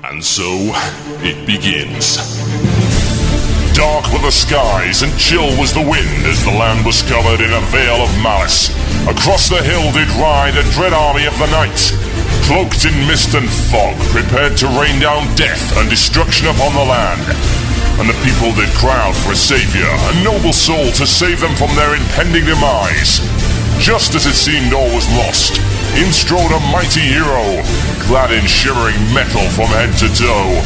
And so, it begins. Dark were the skies and chill was the wind as the land was covered in a veil of malice. Across the hill did ride a dread army of the night, cloaked in mist and fog, prepared to rain down death and destruction upon the land. And the people did cry out for a savior, a noble soul to save them from their impending demise. Just as it seemed all was lost, in strode a mighty hero, clad in shivering metal from head to toe.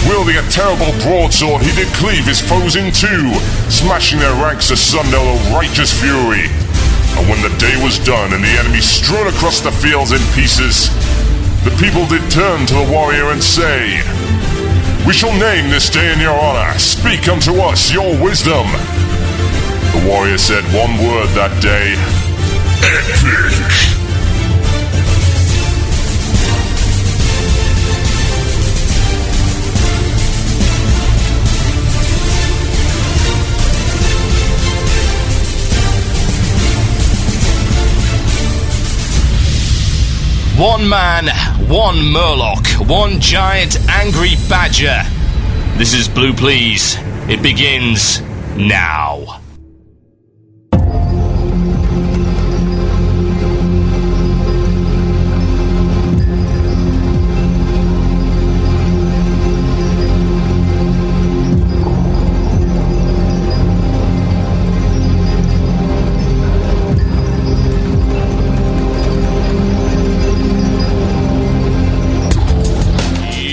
Wielding a terrible broadsword, he did cleave his foes in two, smashing their ranks asunder with righteous fury. And when the day was done and the enemy strewn across the fields in pieces, the people did turn to the warrior and say, "We shall name this day in your honor. Speak unto us your wisdom." The warrior said one word that day: epic. One man, one Murloc, one giant angry badger. This is Blue Plz. It begins now.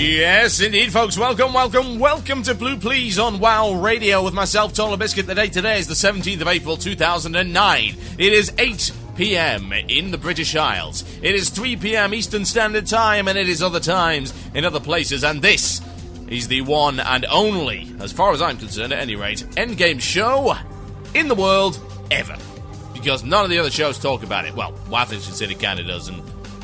Yes, indeed, folks. Welcome to Blue Plz on WoW Radio with myself, TotalBiscuit. The date today is the 17th of April, 2009. It is 8 p.m. in the British Isles. It is 3 p.m. Eastern Standard Time, and it is other times in other places. And this is the one and only, as far as I'm concerned, at any rate, endgame show in the world ever. Because none of the other shows talk about it. Well, WoW Things Considered kind of does, and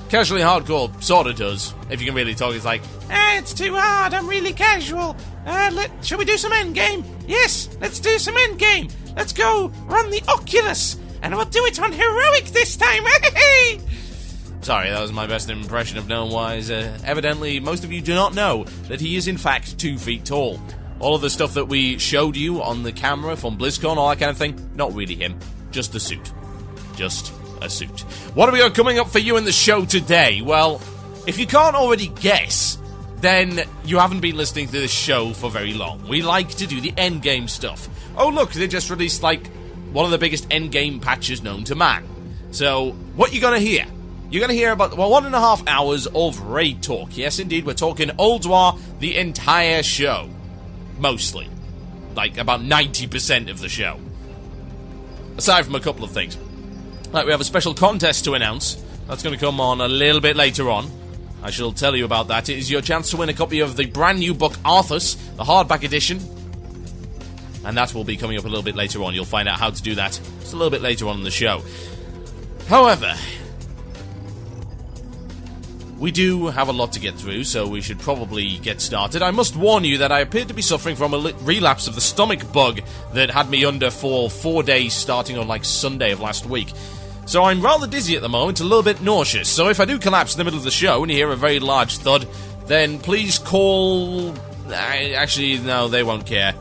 Casually Hardcore sort of does, if you can really talk. It's like, it's too hard, I'm really casual. Shall we do some endgame? Yes, let's do some endgame. Let's go run the Oculus, and we'll do it on heroic this time. Sorry, that was my best impression of Gnome Wise. Evidently, most of you do not know that he is in fact 2 feet tall. All of the stuff that we showed you on the camera from BlizzCon, all that kind of thing, not really him. Just the suit. Just a suit. What have we got coming up for you in the show today? Well, if you can't already guess, then you haven't been listening to this show for very long. We like to do the endgame stuff. Oh look, they just released like one of the biggest endgame patches known to man. So, what you're gonna hear? You're gonna hear about 1.5 hours of raid talk. Yes indeed, we're talking Ulduar the entire show. Mostly. Like about 90% of the show. Aside from a couple of things. Like, we have a special contest to announce. That's going to come on a little bit later on. I shall tell you about that. It is your chance to win a copy of the brand new book Arthas, the hardback edition. And that will be coming up a little bit later on. You'll find out how to do that just a little bit later on in the show. However, we do have a lot to get through, so we should probably get started. I must warn you that I appear to be suffering from a relapse of the stomach bug that had me under for 4 days starting on like Sunday of last week. So I'm rather dizzy at the moment, a little bit nauseous. So if I do collapse in the middle of the show and you hear a very large thud, then please call... Actually, no, they won't care.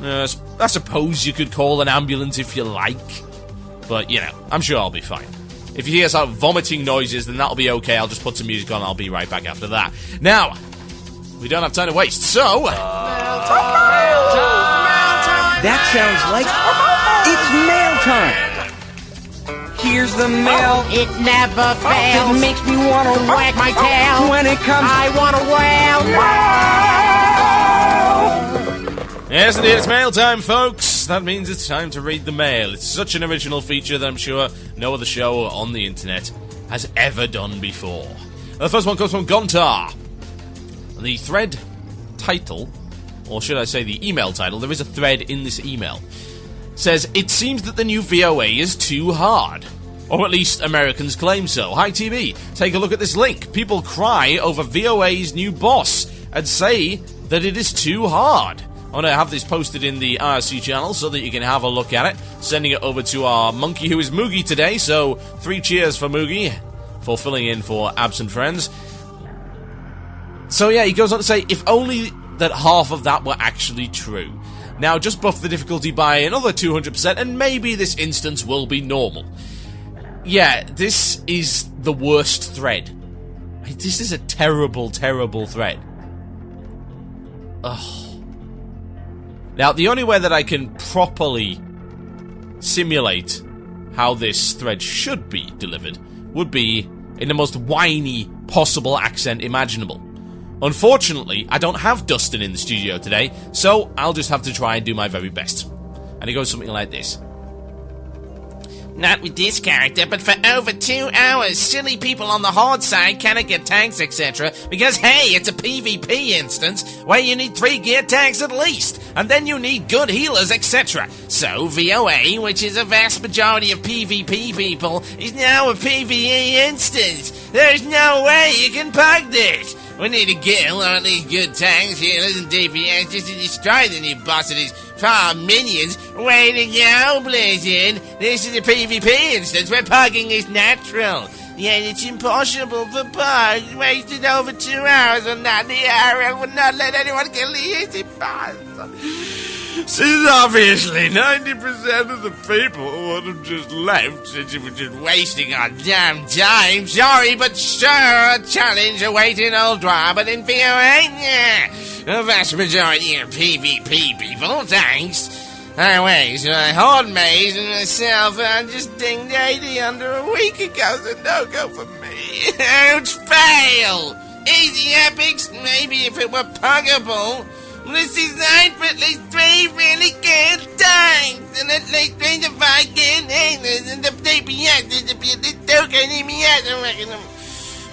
I suppose you could call an ambulance if you like. But, you know, I'm sure I'll be fine. If you hear some vomiting noises, then that'll be okay. I'll just put some music on and I'll be right back after that. Now, we don't have time to waste, so... Mail time! That sounds like... It's mail time! Here's the mail. Oh, it never fails. It makes me want to wag my tail. When it comes... I want to wail. Yes, indeed, it's mail time, folks. That means it's time to read the mail. It's such an original feature that I'm sure no other show on the internet has ever done before. The first one comes from Gontar. The thread title, or should I say the email title, there is a thread in this email, says, "It seems that the new VOA is too hard. Or at least Americans claim so. Hi TV, take a look at this link. People cry over VOA's new boss and say that it is too hard." I'm going to have this posted in the IRC channel so that you can have a look at it. Sending it over to our monkey who is Moogie today, so 3 cheers for Moogie for filling in for absent friends. So yeah, he goes on to say, if only that half of that were actually true. Now just buff the difficulty by another 200% and maybe this instance will be normal. Yeah, this is the worst thread. This is a terrible, terrible thread. Ugh. Now, the only way that I can properly simulate how this thread should be delivered would be in the most whiny possible accent imaginable. Unfortunately, I don't have Dustin in the studio today, so I'll just have to try and do my very best. And it goes something like this. Not with this character, but for over 2 hours, silly people on the hard side cannot get tanks, etc. Because, hey, it's a PvP instance where you need 3 gear tanks at least, and then you need good healers, etc. So, VOA, which is a vast majority of PvP people, is now a PvE instance. There's no way you can bug this. We need a guild, or at least good tanks, healers, and DPS just to destroy the new boss of these farm minions. Way to go, Blizzard! This is a PvP instance where pugging is natural. Yet it's impossible for bugs. Wasted over 2 hours on that. The RL would not let anyone kill the easy boss. Since obviously 90% of the people would have just left since it was just Wasting our damn time. Sorry, but sure, a challenge awaiting Ulduar, but in VOA, yeah. The vast majority of PvP people, thanks. Anyways, my horde maze and myself, I just dinged 80 under a week ago, so no go for me. Huge fail! Easy epics, maybe if it were puggable. This is 9 for at least 3 really good tanks, and at least 3 to 5 good healers, and the DPS is a bit token DPS, I reckon.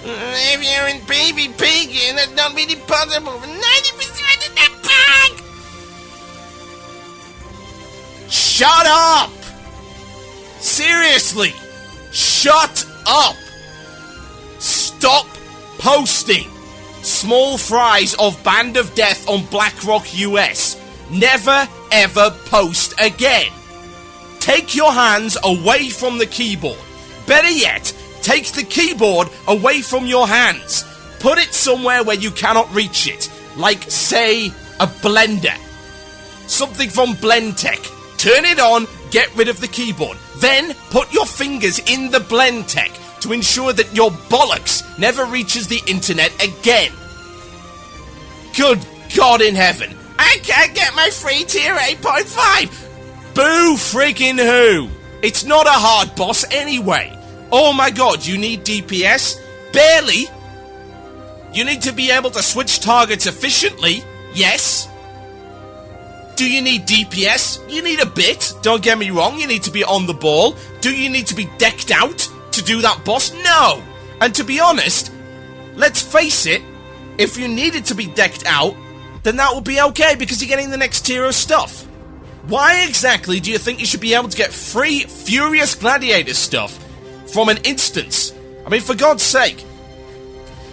If you're in PvP gear, that's not really possible for 90% of the pack! Shut up! Seriously! Shut up! Stop posting small fries of Band of Death on BlackRock US. Never ever post again. Take your hands away from the keyboard. Better yet, take the keyboard away from your hands. Put it somewhere where you cannot reach it. Like, say, a blender. Something from BlendTech. Turn it on, get rid of the keyboard. Then, put your fingers in the BlendTech to ensure that your bollocks never reaches the internet again. Good God in heaven. I can't get my free tier 8.5! Boo freaking who? It's not a hard boss anyway. Oh my god, you need DPS? Barely. You need to be able to switch targets efficiently? Yes. Do you need DPS? You need a bit. Don't get me wrong, you need to be on the ball. Do you need to be decked out to do that boss? No. And to be honest, let's face it, if you needed to be decked out, then that would be okay because you're getting the next tier of stuff. Why exactly do you think you should be able to get free Furious Gladiator stuff from an instance? I mean, for God's sake.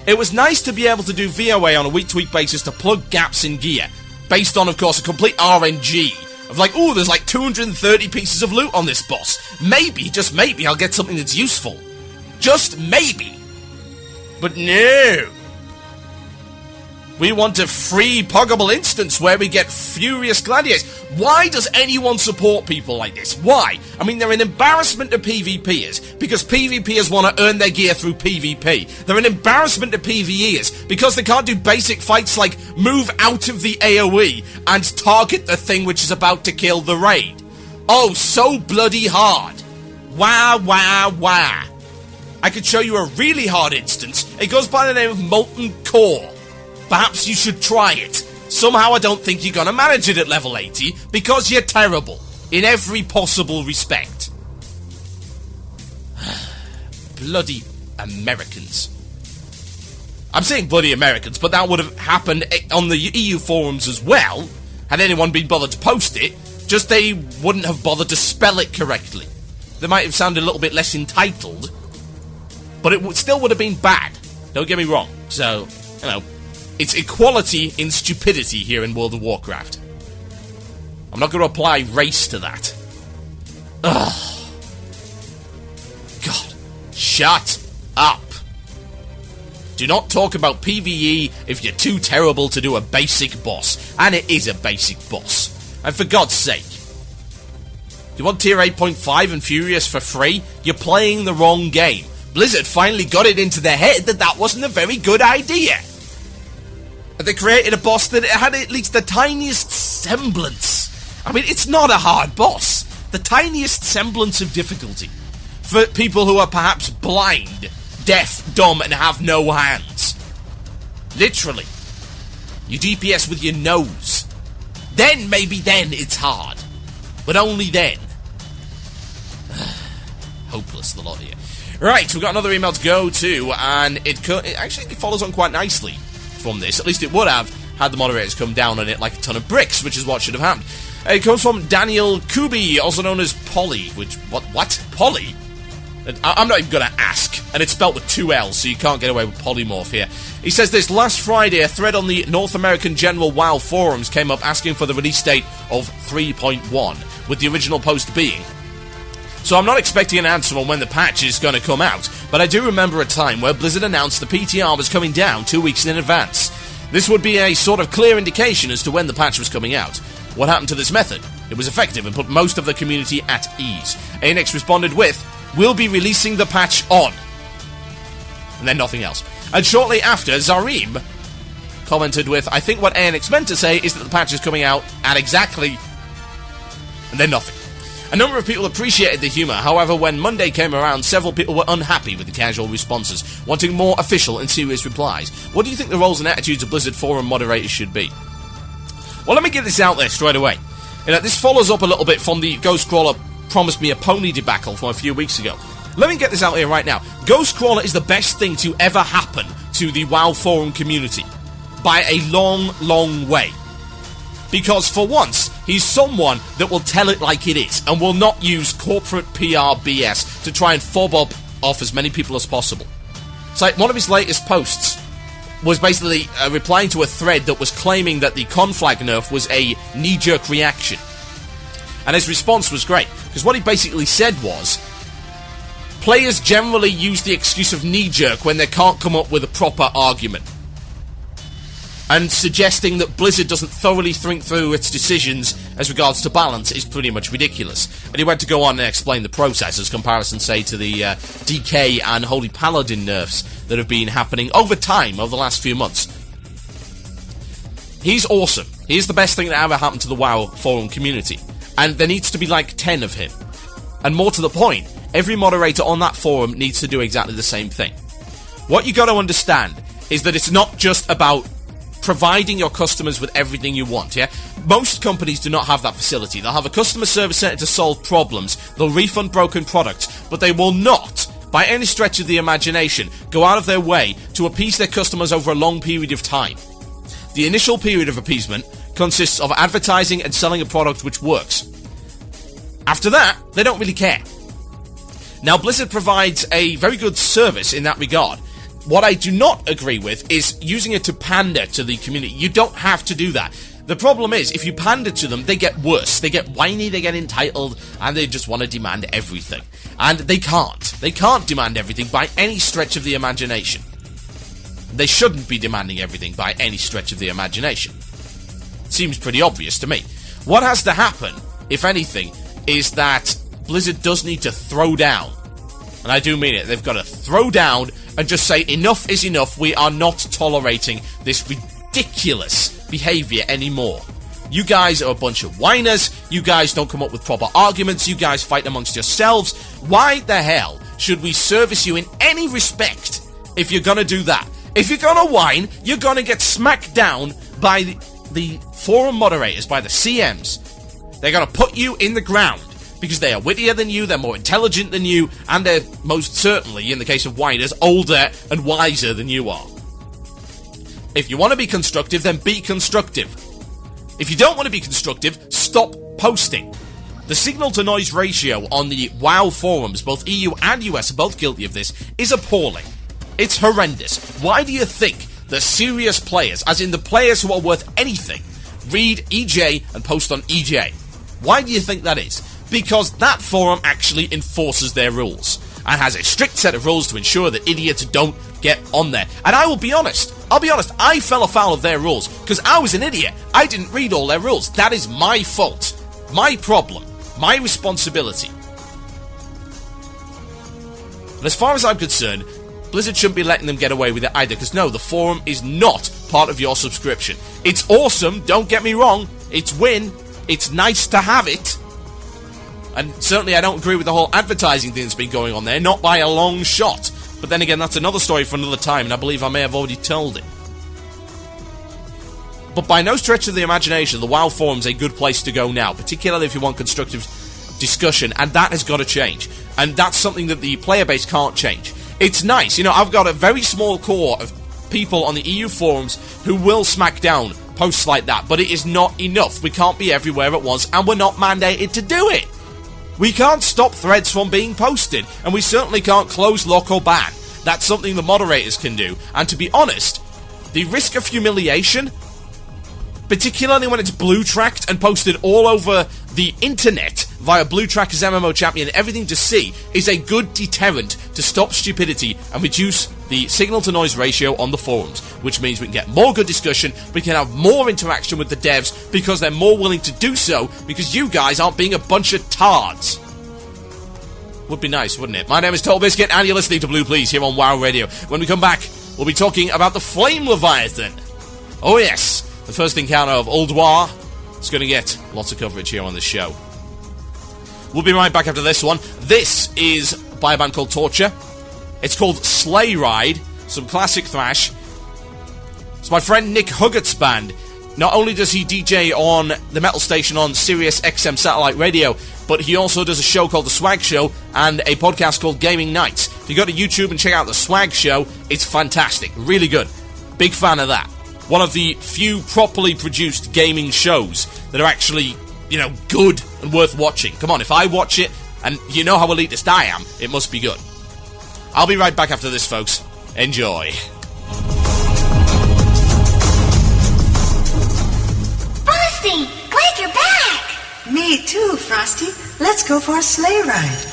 It was nice to be able to do VOA on a week-to-week basis to plug gaps in gear, based on, of course, a complete RNG of like, ooh, there's like 230 pieces of loot on this boss. Maybe, just maybe, I'll get something that's useful. Just maybe. But no. We want a free puggable instance where we get Furious Gladiators. Why does anyone support people like this? Why? I mean, they're an embarrassment to PvPers because PvPers want to earn their gear through PvP. They're an embarrassment to PvEers because they can't do basic fights like move out of the AoE and target the thing which is about to kill the raid. Oh, so bloody hard. Wah, wah, wah. I could show you a really hard instance. It goes by the name of Molten Core. Perhaps you should try it. Somehow I don't think you're gonna manage it at level 80, because you're terrible, in every possible respect. Bloody Americans. I'm saying bloody Americans, but that would have happened on the EU forums as well, had anyone been bothered to post it, just they wouldn't have bothered to spell it correctly. They might have sounded a little bit less entitled, but it still would have been bad. Don't get me wrong. So, you know, it's equality in stupidity here in World of Warcraft. I'm not going to apply race to that. Ugh. God. Shut up. Do not talk about PvE if you're too terrible to do a basic boss. And it is a basic boss. And for God's sake, you want tier 8.5 and Furious for free? You're playing the wrong game. Blizzard finally got it into their head that that wasn't a very good idea. They created a boss that had at least the tiniest semblance. I mean, it's not a hard boss. The tiniest semblance of difficulty. For people who are perhaps blind, deaf, dumb, and have no hands. Literally. You DPS with your nose. Maybe then it's hard. But only then. Hopeless, the lot of you. Right, we've got another email to go to, and it actually follows on quite nicely from this. At least it would have had the moderators come down on it like a ton of bricks, which is what should have happened. It comes from Daniel Kubi, also known as Polly, which, what? Polly? I'm not even going to ask, and it's spelt with 2 L's, so you can't get away with polymorph here. He says this: last Friday, a thread on the North American General WoW forums came up asking for the release date of 3.1, with the original post being. So I'm not expecting an answer on when the patch is going to come out, but I do remember a time where Blizzard announced the PTR was coming down 2 weeks in advance. This would be a sort of clear indication as to when the patch was coming out. What happened to this method? It was effective and put most of the community at ease. ANX responded with, "We'll be releasing the patch on." And then nothing else. And shortly after, Zareem commented with, "I think what ANX meant to say is that the patch is coming out at exactly..." And then nothing. A number of people appreciated the humour, however, when Monday came around, several people were unhappy with the casual responses, wanting more official and serious replies. What do you think the roles and attitudes of Blizzard forum moderators should be? Well, let me get this out there straight away. This follows up a little bit from the Ghostcrawler promised me a pony debacle from a few weeks ago. Let me get this out here right now. Ghostcrawler is the best thing to ever happen to the WoW forum community. By a long, long way. Because for once, he's someone that will tell it like it is, and will not use corporate PR BS to try and fob up off as many people as possible. It's like one of his latest posts was basically replying to a thread that was claiming that the conflag nerf was a knee-jerk reaction. And his response was great, because what he basically said was, players generally use the excuse of knee-jerk when they can't come up with a proper argument. And suggesting that Blizzard doesn't thoroughly think through its decisions as regards to balance is pretty much ridiculous. And he went to go on and explain the process as comparison, say, to the DK and Holy Paladin nerfs that have been happening over time, over the last few months. He's awesome. He's the best thing that ever happened to the WoW forum community. And there needs to be like 10 of him. And more to the point, every moderator on that forum needs to do exactly the same thing. What you got to understand is that it's not just about providing your customers with everything you want, yeah? Most companies do not have that facility. They'll have a customer service center to solve problems. They'll refund broken products, but they will not, by any stretch of the imagination, go out of their way to appease their customers over a long period of time. The initial period of appeasement consists of advertising and selling a product which works. After that, they don't really care. Now, Blizzard provides a very good service in that regard. What I do not agree with is using it to pander to the community. You don't have to do that. The problem is, if you pander to them, they get worse. They get whiny, they get entitled, and they just want to demand everything. And they can't. They can't demand everything by any stretch of the imagination. They shouldn't be demanding everything by any stretch of the imagination. Seems pretty obvious to me. What has to happen, if anything, is that Blizzard does need to throw down. And I do mean it. They've got to throw down and just say, enough is enough. We are not tolerating this ridiculous behaviour anymore. You guys are a bunch of whiners. You guys don't come up with proper arguments. You guys fight amongst yourselves. Why the hell should we service you in any respect if you're going to do that? If you're going to whine, you're going to get smacked down by the forum moderators, by the CMs. They're going to put you in the ground. Because they are wittier than you, they're more intelligent than you, and they're most certainly, in the case of whiners, older and wiser than you are. If you want to be constructive, then be constructive. If you don't want to be constructive, stop posting. The signal-to-noise ratio on the WoW forums, both EU and US are both guilty of this, is appalling. It's horrendous. Why do you think the serious players, as in the players who are worth anything, read EJ and post on EJ? Why do you think that is? Because that forum actually enforces their rules. and has a strict set of rules to ensure that idiots don't get on there. And I'll be honest, I fell afoul of their rules, because I was an idiot. I didn't read all their rules. That is my fault. My problem. My responsibility. But as far as I'm concerned, Blizzard shouldn't be letting them get away with it either, because no, the forum is not part of your subscription. It's awesome, don't get me wrong. It's win. It's nice to have it. And certainly I don't agree with the whole advertising thing that's been going on there, not by a long shot. But then again, that's another story for another time, and I believe I may have already told it. But by no stretch of the imagination, the WoW forum's a good place to go now, particularly if you want constructive discussion, and that has got to change. And that's something that the player base can't change. It's nice, you know, I've got a very small core of people on the EU forums who will smack down posts like that, but it is not enough. We can't be everywhere at once, and we're not mandated to do it. We can't stop threads from being posted, and we certainly can't close, lock, or ban. That's something the moderators can do, and to be honest, the risk of humiliation, particularly when it's blue-tracked and posted all over the internet via Blue Tracker's MMO champion, everything to see, is a good deterrent to stop stupidity and reduce the signal-to-noise ratio on the forums, which means we can get more good discussion, we can have more interaction with the devs, because they're more willing to do so, because you guys aren't being a bunch of tards. Would be nice, wouldn't it? My name is TotalBiscuit, and you're listening to Blue Plz here on WoW Radio. When we come back, we'll be talking about the Flame Leviathan. Oh yes, the first encounter of Ulduar. It's going to get lots of coverage here on this show. We'll be right back after this one. This is by a band called Torture. It's called Sleigh Ride, some classic thrash. It's my friend Nick Huggett's band. Not only does he DJ on the metal station on Sirius XM satellite radio, but he also does a show called The Swag Show and a podcast called Gaming Nights. If you go to YouTube and check out The Swag Show, it's fantastic. Really good. Big fan of that. One of the few properly produced gaming shows that are actually, you know, good and worth watching. Come on, if I watch it, and you know how elitist I am, it must be good. I'll be right back after this, folks. Enjoy. Frosty, glad you're back! Me too, Frosty. Let's go for a sleigh ride.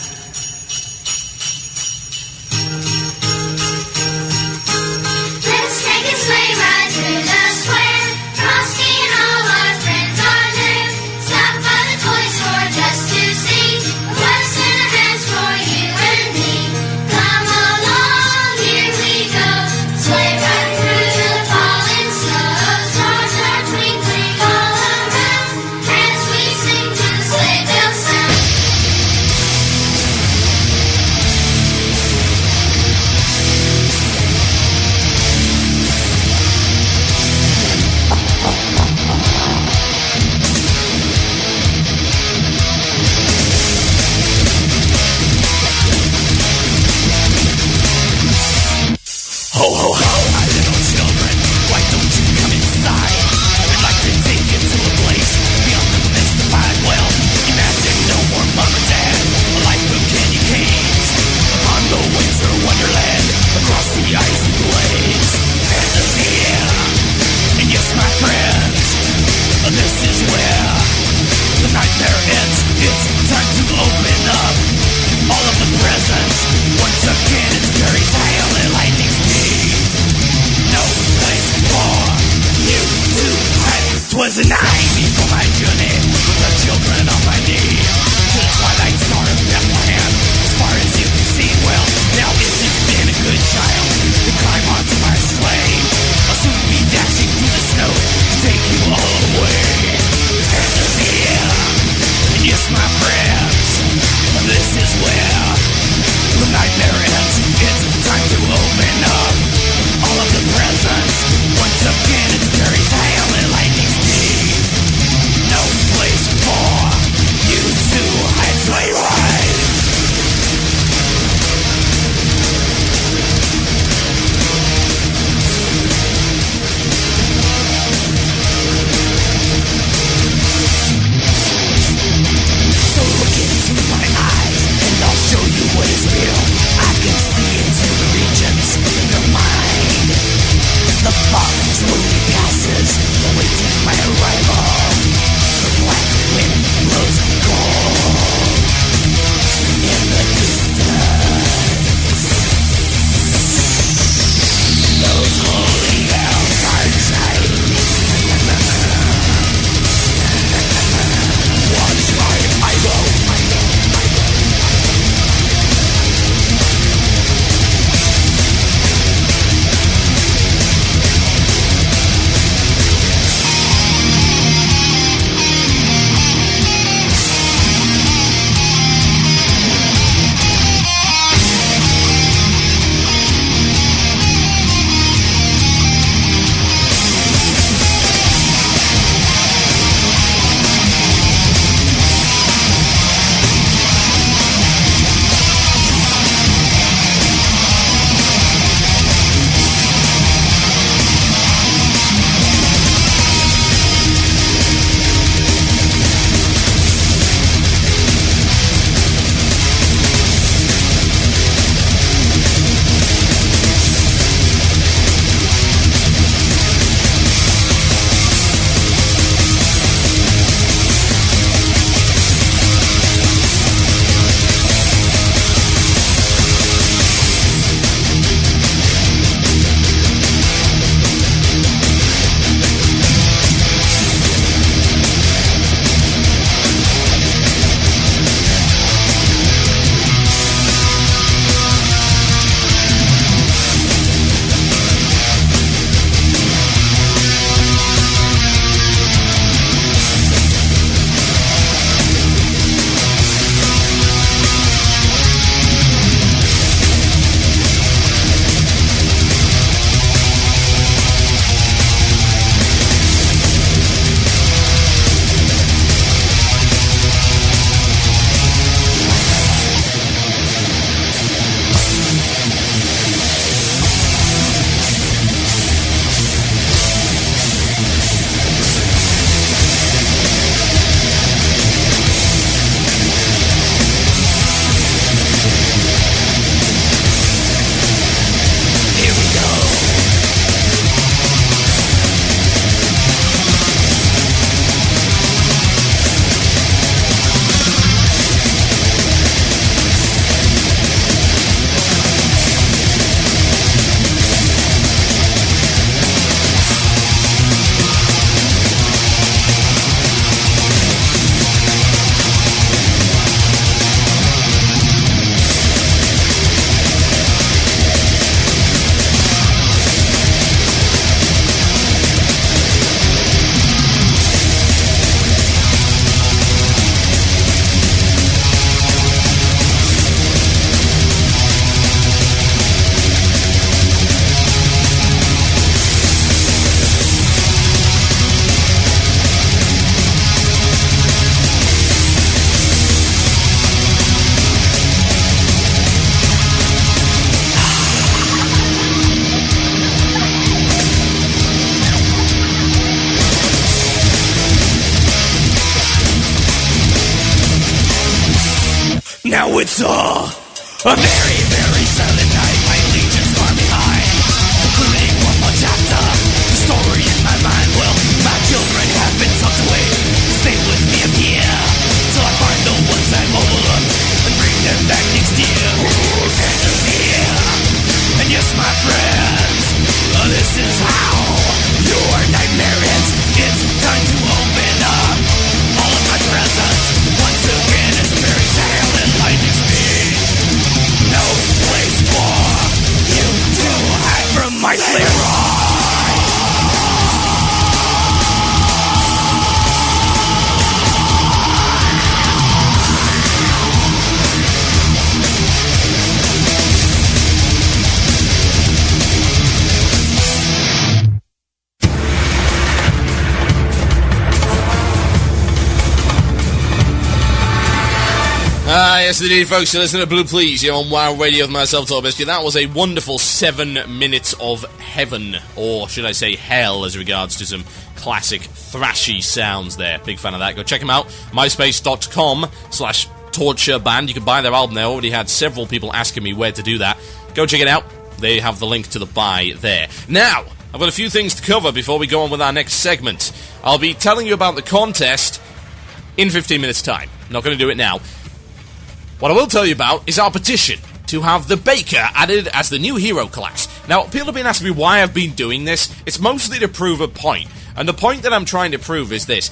Let's take a sleigh ride through the square. Frosty and all our friends are there. Stop by the toy store just to see what Santa has for you and me. Come along, here we go. Sleigh ride through the falling snow. Stars are twinkling all around as we sing to the sleigh bell sound. Ho, ho, ho, my little children, why don't you come inside? I'd like to take you to a place beyond the mystified well. Imagine no more mom and dad, a life of candy canes. Upon the winter wonderland, across the icy blades. Ensidia, and yes, my friends, this is where the nightmare ends. It's time to open up all of the presents. Once again, it's fairy tale and lightning speed. No place for you to hide. 'Twas a night before my journey, with the children on my knee, to the twilight star of Bethlehem. As far as you can see, well, now if you've been a good child, then climb onto my sleigh. I'll soon be dashing through the snow to take you all away. Ensidia, and yes, my friends, this is where the nightmare ends. It's time to open up all of the presents. Once again, it's fairy tale and lightning speed. No place for you Now it's a very, very silent night. My legions far behind, including one more chapter. The story in my mind, well, my children have been tucked away. Stay with me up here till I find the ones I've overlooked and bring them back next year. And to fear. And yes, my friends, this is how your nightmare ends. It's time to open up all of my presents. Once again, it's a fairy tale and lightning speed. No place for you to hide from my flare. Yes indeed, folks, you listen to Blue Plz here on WoW Radio with myself, TotalBiscuit. That was a wonderful 7 minutes of heaven, or should I say hell, as regards to some classic thrashy sounds there. Big fan of that. Go check them out. myspace.com/tortureband. You can buy their album there. I already had several people asking me where to do that. Go check it out. They have the link to the buy there. Now, I've got a few things to cover before we go on with our next segment. I'll be telling you about the contest in 15 minutes' time. Not going to do it now. What I will tell you about is our petition to have the Baker added as the new hero class. Now, people have been asking me why I've been doing this. It's mostly to prove a point. And the point that I'm trying to prove is this.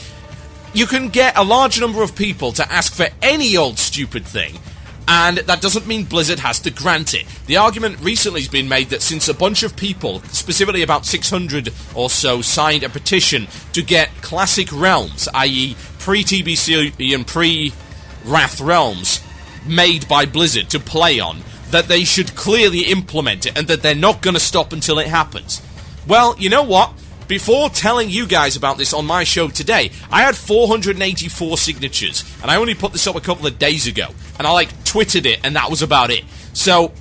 You can get a large number of people to ask for any old stupid thing, and that doesn't mean Blizzard has to grant it. The argument recently has been made that since a bunch of people, specifically about 600 or so, signed a petition to get classic realms, i.e. pre-TBC and pre-Wrath realms, made by Blizzard to play on, that they should clearly implement it and that they're not going to stop until it happens. Well, you know what? Before telling you guys about this on my show today, I had 484 signatures, and I only put this up a couple of days ago, and I twittered it, and that was about it. So,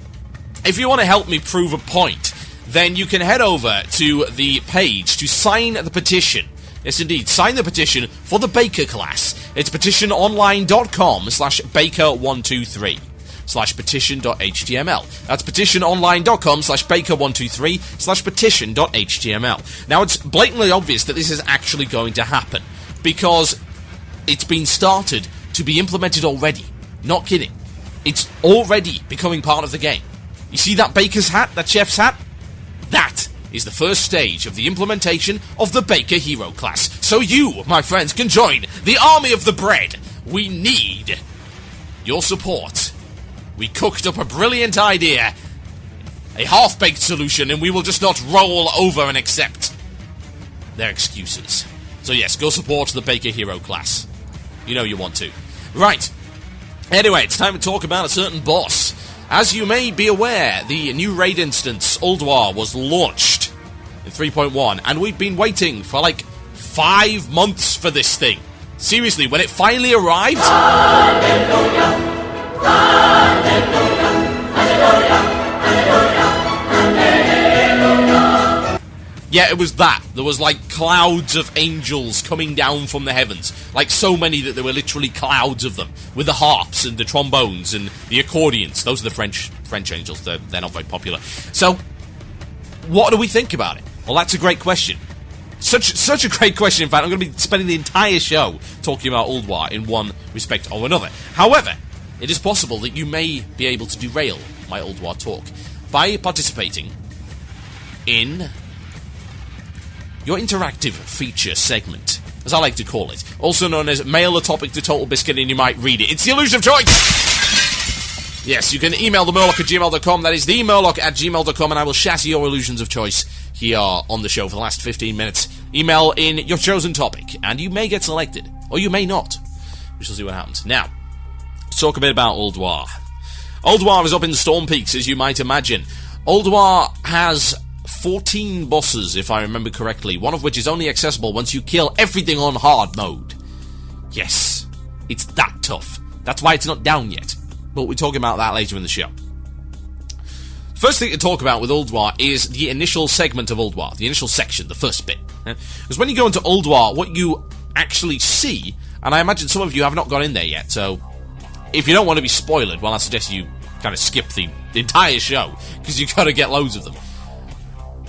if you want to help me prove a point, then you can head over to the page to sign the petition. Yes, indeed. Sign the petition for the Baker class. It's petitiononline.com/Baker123/petition.html. That's petitiononline.com/Baker123/petition.html. Now, it's blatantly obvious that this is actually going to happen, because it's been started to be implemented already. Not kidding. It's already becoming part of the game. You see that baker's hat, that chef's hat? That is the first stage of the implementation of the Baker hero class. So you, my friends, can join the army of the bread. We need your support. We cooked up a brilliant idea, a half-baked solution, and we will just not roll over and accept their excuses. So yes, go support the Baker hero class. You know you want to. Right. Anyway, it's time to talk about a certain boss. As you may be aware, the new raid instance, Ulduar, was launched in 3.1, and we've been waiting for 5 months for this thing. Seriously, when it finally arrived... Hallelujah! Hallelujah! Hallelujah! Hallelujah! Yeah, it was that. There was clouds of angels coming down from the heavens. So many that there were literally clouds of them, with the harps and the trombones and the accordions. Those are the French angels. They're not very popular. So, what do we think about it? Well, that's a great question. Such a great question, in fact, I'm going to be spending the entire show talking about Ulduar in one respect or another. However, it is possible that you may be able to derail my Ulduar talk by participating in your interactive feature segment, as I like to call it, also known as Mail a Topic to TotalBiscuit and you might read it. It's the illusion of choice! Yes, you can email the Murloc@gmail.com. That is the Murloc@gmail.com, and I will shatter your illusions of choice here on the show for the last 15 minutes. Email in your chosen topic, and you may get selected, or you may not. We shall see what happens. Now, let's talk a bit about Ulduar. Ulduar is up in the Storm Peaks, as you might imagine. Ulduar has 14 bosses, if I remember correctly, one of which is only accessible once you kill everything on hard mode. Yes, it's that tough. That's why it's not down yet, but we're talking about that later in the show. First thing to talk about with Ulduar is the initial segment of Ulduar, the initial section, the first bit. Because when you go into Ulduar, what you actually see, and I imagine some of you have not gone in there yet, so if you don't want to be spoiled, well, I suggest you kind of skip the entire show, because you've got to get loads of them.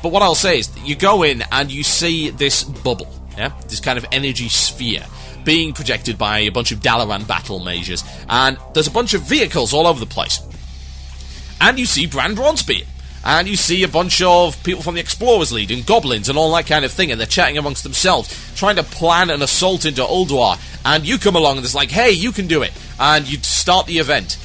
But what I'll say is, you go in and you see this bubble, yeah? This kind of energy sphere being projected by a bunch of Dalaran battle mages, and there's a bunch of vehicles all over the place. And you see Bran Bronzebeard, and you see a bunch of people from the Explorers League and goblins and all that kind of thing, and they're chatting amongst themselves, trying to plan an assault into Ulduar, and you come along and it's like, hey, you can do it, and you start the event.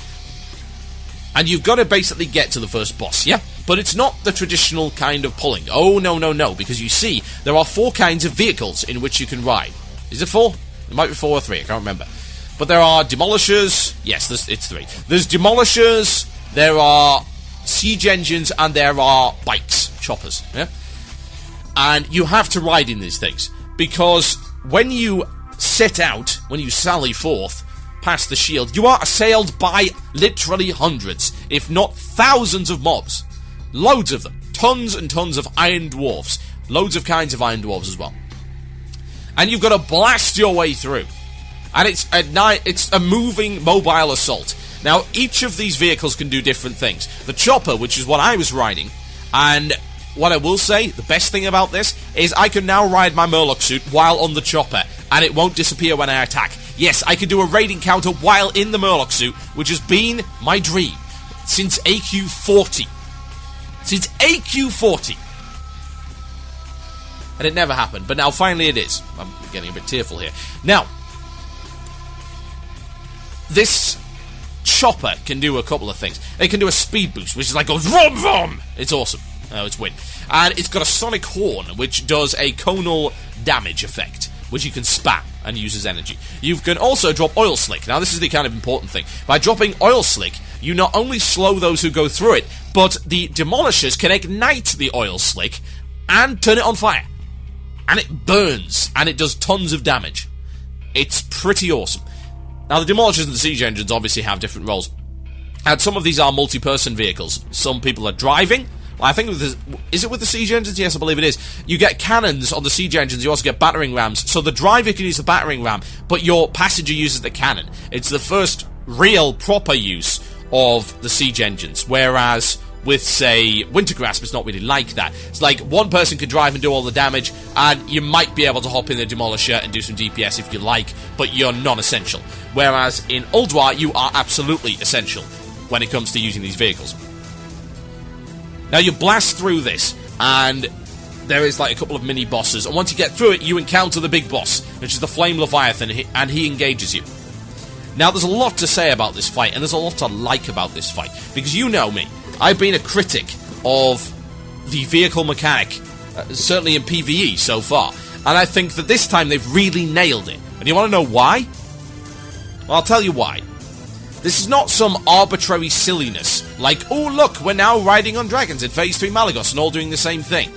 And you've got to basically get to the first boss, yeah? But it's not the traditional kind of pulling. Oh, no, because you see, there are 4 kinds of vehicles in which you can ride. Is it 4? It might be 4 or 3, I can't remember. But there are demolishers, yes, it's 3. There's demolishers, there are siege engines, and there are bikes, choppers, yeah? And you have to ride in these things, because when you set out, when you sally forth past the shield, you are assailed by literally hundreds, if not thousands of mobs. Loads of them. Tons and tons of iron dwarfs. Loads of kinds of iron dwarves as well. And you've got to blast your way through. And it's at night, it's a moving, mobile assault. Now, each of these vehicles can do different things. The chopper, which is what I was riding, and what I will say, the best thing about this, is I can now ride my Murloc suit while on the chopper, and it won't disappear when I attack. Yes, I can do a raid encounter while in the Murloc suit, which has been my dream since AQ40. Since AQ40. And it never happened, but now finally it is. I'm getting a bit tearful here. Now, this chopper can do a couple of things. It can do a speed boost, which is like goes vroom vroom. It's awesome. Oh, it's win. And it's got a sonic horn, which does a conal damage effect, which you can spam and uses energy. You can also drop oil slick. Now, this is the kind of important thing. By dropping oil slick, you not only slow those who go through it, but the demolishers can ignite the oil slick and turn it on fire. And it burns, and it does tons of damage. It's pretty awesome. Now, the demolishers and the siege engines obviously have different roles. And some of these are multi-person vehicles. Some people are driving. I think is it with the siege engines? Yes, I believe it is. You get cannons on the siege engines. You also get battering rams. So the driver can use the battering ram, but your passenger uses the cannon. It's the first real, proper use of the siege engines. Whereas with, say, Wintergrasp, it's not really like that. It's like one person can drive and do all the damage, and you might be able to hop in the demolisher and do some DPS if you like, but you're non-essential. Whereas in Ulduar, you are absolutely essential when it comes to using these vehicles. Now, you blast through this, and there is like a couple of mini-bosses, and once you get through it, you encounter the big boss, which is the Flame Leviathan, and he engages you. Now, there's a lot to say about this fight, and there's a lot to like about this fight, because you know me. I've been a critic of the vehicle mechanic, certainly in PvE so far, and I think that this time they've really nailed it. And you want to know why? Well, I'll tell you why. This is not some arbitrary silliness, like, oh look, we're now riding on dragons in Phase 3 Malagos and all doing the same thing.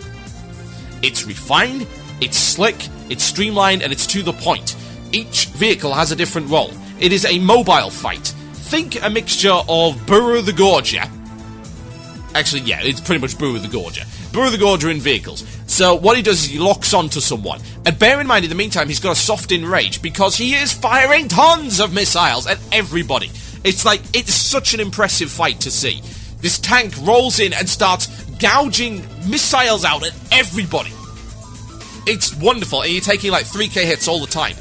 It's refined, it's slick, it's streamlined, and it's to the point. Each vehicle has a different role. It is a mobile fight. Think a mixture of Burrow the Gorger. Actually, yeah, it's pretty much Burrow the Gorger. Burrow the Gorger in vehicles. So what he does is he locks onto someone. And bear in mind, in the meantime, he's got a soft enrage because he is firing tons of missiles at everybody. It's like, it's such an impressive fight to see. This tank rolls in and starts gouging missiles out at everybody. It's wonderful, and you're taking like 3k hits all the time.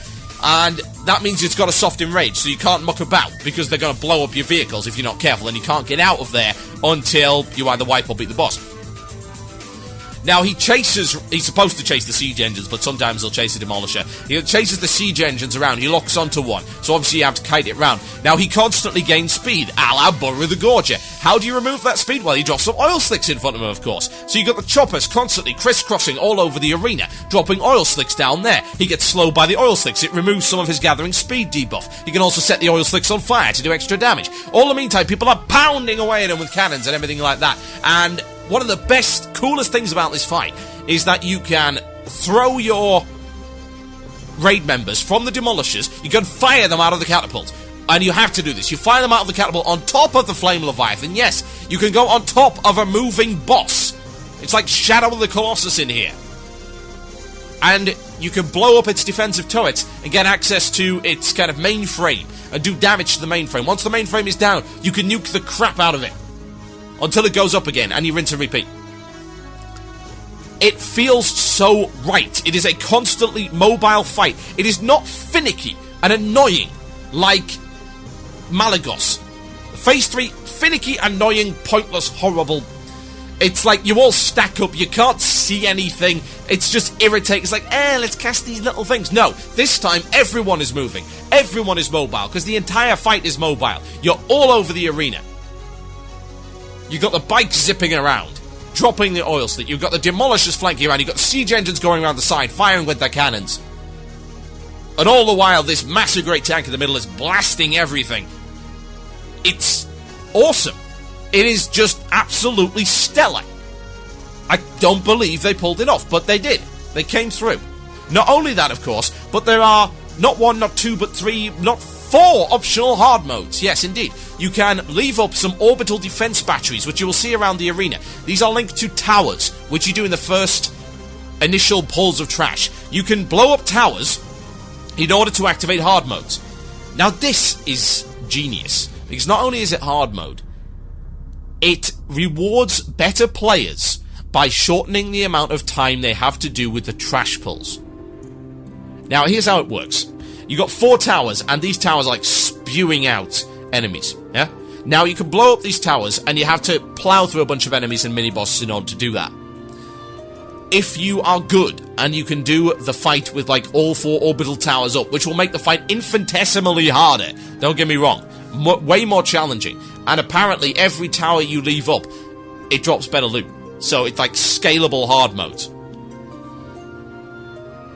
And that means it's got a soft enrage, so you can't muck about, because they're going to blow up your vehicles if you're not careful, and you can't get out of there until you either wipe or beat the boss. Now, he's supposed to chase the siege engines, but sometimes he'll chase the demolisher. He chases the siege engines around, he locks onto one, so obviously you have to kite it around. Now, he constantly gains speed, a la Burrow the Gorger. How do you remove that speed? Well, he drops some oil slicks in front of him, of course. So you got the choppers constantly crisscrossing all over the arena, dropping oil slicks down there. He gets slowed by the oil slicks, it removes some of his gathering speed debuff. You can also set the oil slicks on fire to do extra damage. All the meantime, people are pounding away at him with cannons and everything like that. And one of the best, coolest things about this fight is that you can throw your raid members from the demolishers, you can fire them out of the catapult. And you have to do this. You fire them out of the catapult on top of the Flame Leviathan. Yes, you can go on top of a moving boss. It's like Shadow of the Colossus in here. And you can blow up its defensive turrets and get access to its kind of mainframe and do damage to the mainframe. Once the mainframe is down, you can nuke the crap out of it until it goes up again, and you rinse and repeat. It feels so right. It is a constantly mobile fight. It is not finicky and annoying like Malagos. Phase 3, finicky, annoying, pointless, horrible. It's like you all stack up, you can't see anything, it's just irritating. It's like, let's cast these little things. No, this time everyone is moving, everyone is mobile, because the entire fight is mobile. You're all over the arena. You've got the bikes zipping around, dropping the oil slick. You've got the demolishers flanking around, you've got the siege engines going around the side, firing with their cannons. And all the while, this massive great tank in the middle is blasting everything. It's awesome. It is just absolutely stellar. I don't believe they pulled it off, but they did. They came through. Not only that, of course, but there are not 1, not 2, but 3, not 4 optional hard modes. Yes, indeed. You can leave up some orbital defense batteries, which you will see around the arena. These are linked to towers, which you do in the first initial pulls of trash. You can blow up towers in order to activate hard modes. Now, this is genius, because not only is it hard mode, it rewards better players by shortening the amount of time they have to do with the trash pulls. Now, here's how it works. You got 4 towers, and these towers are like spewing out enemies, yeah? Now, you can blow up these towers, and you have to plow through a bunch of enemies and mini-bosses in order to do that. If you are good, and you can do the fight with, like, all 4 orbital towers up, which will make the fight infinitesimally harder, don't get me wrong, way more challenging. And apparently every tower you leave up, it drops better loot. So it's like scalable hard mode.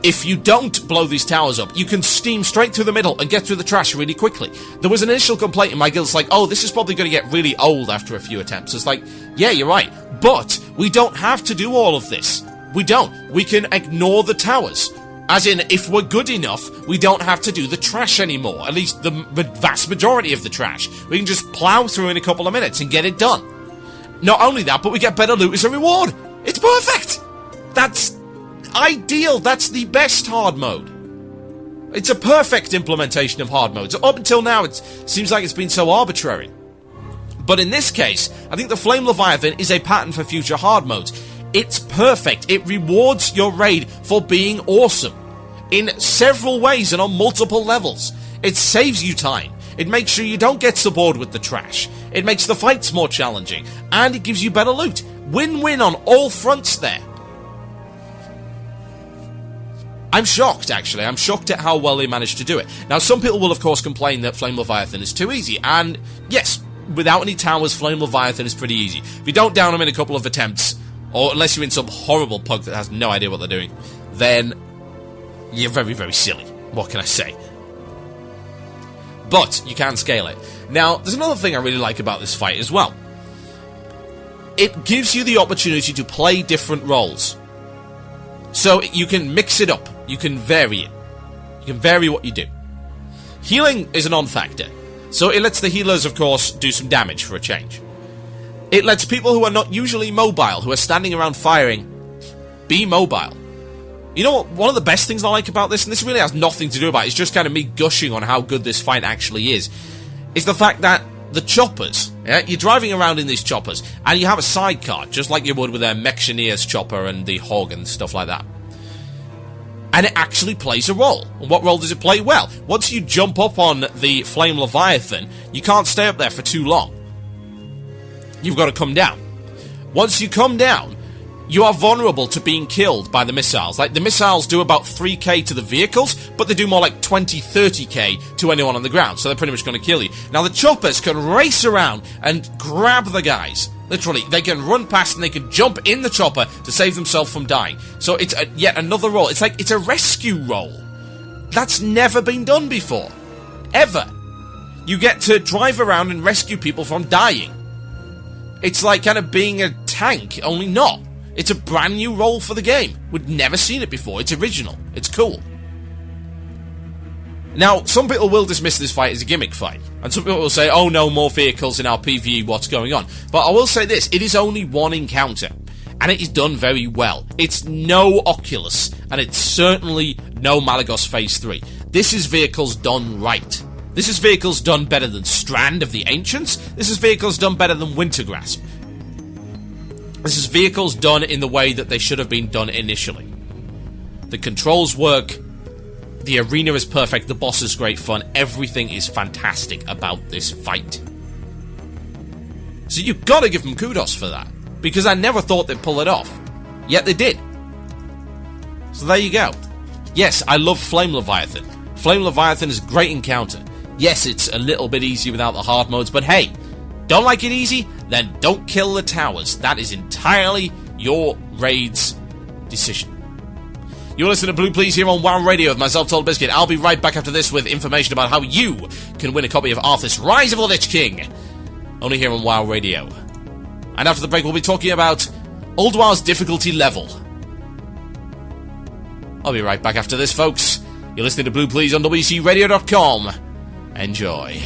If you don't blow these towers up, you can steam straight through the middle and get through the trash really quickly. There was an initial complaint in my guild, it's like, oh, this is probably going to get really old after a few attempts. It's like, yeah, you're right. But we don't have to do all of this. We don't. We can ignore the towers. As in, if we're good enough, we don't have to do the trash anymore. At least the vast majority of the trash. We can just plow through in a couple of minutes and get it done. Not only that, but we get better loot as a reward. It's perfect. That's ideal. That's the best hard mode. It's a perfect implementation of hard modes. Up until now, it seems like it's been so arbitrary. But in this case, I think the Flame Leviathan is a pattern for future hard modes. It's perfect. It rewards your raid for being awesome in several ways and on multiple levels. It saves you time. It makes sure you don't get so bored with the trash. It makes the fights more challenging. And it gives you better loot. Win-win on all fronts there. I'm shocked, actually. I'm shocked at how well they managed to do it. Now, some people will, of course, complain that Flame Leviathan is too easy. And, yes, without any towers, Flame Leviathan is pretty easy. If you don't down them in a couple of attempts, or unless you're in some horrible pug that has no idea what they're doing, then you're very, very silly. What can I say? But you can scale it. Now, there's another thing I really like about this fight as well. It gives you the opportunity to play different roles. So you can mix it up. You can vary it. You can vary what you do. Healing is a non-factor. So it lets the healers, of course, do some damage for a change. It lets people who are not usually mobile, who are standing around firing, be mobile. You know what? One of the best things I like about this, and this really has nothing to do about it, it's just kind of me gushing on how good this fight actually is the fact that the choppers, yeah, you're driving around in these choppers, and you have a sidecar, just like you would with a Mechaniers chopper and the Hog and stuff like that. And it actually plays a role. And what role does it play? Well, once you jump up on the Flame Leviathan, you can't stay up there for too long. You've got to come down. Once you come down, you are vulnerable to being killed by the missiles. Like, the missiles do about 3k to the vehicles, but they do more like 20, 30k to anyone on the ground, so they're pretty much going to kill you. Now, the choppers can race around and grab the guys. Literally, they can run past and they can jump in the chopper to save themselves from dying. So it's yet another role. It's like, it's a rescue role. That's never been done before. Ever. You get to drive around and rescue people from dying. It's like kind of being a tank, only not. It's a brand new role for the game. We'd never seen it before. It's original. It's cool. Now, some people will dismiss this fight as a gimmick fight. And some people will say, oh no, more vehicles in our PvE, what's going on? But I will say this, it is only one encounter. and it is done very well. It's no Oculus, and it's certainly no Malagos Phase 3. This is vehicles done right. This is vehicles done better than Strand of the Ancients. This is vehicles done better than Wintergrasp. This is vehicles done in the way that they should have been done initially. The controls work, the arena is perfect, the boss is great fun, everything is fantastic about this fight. So you've got to give them kudos for that, because I never thought they'd pull it off, yet they did. So there you go. Yes, I love Flame Leviathan. Flame Leviathan is a great encounter. Yes, it's a little bit easy without the hard modes, but hey, don't like it easy? Then don't kill the towers. That is entirely your raid's decision. You're listening to Blue Plz here on WoW Radio with myself, TotalBiscuit. I'll be right back after this with information about how you can win a copy of Arthas Rise of the Lich King. Only here on WoW Radio. And after the break, we'll be talking about Ulduar's difficulty level. I'll be right back after this, folks. You're listening to Blue Plz on WCRadio.com. Enjoy.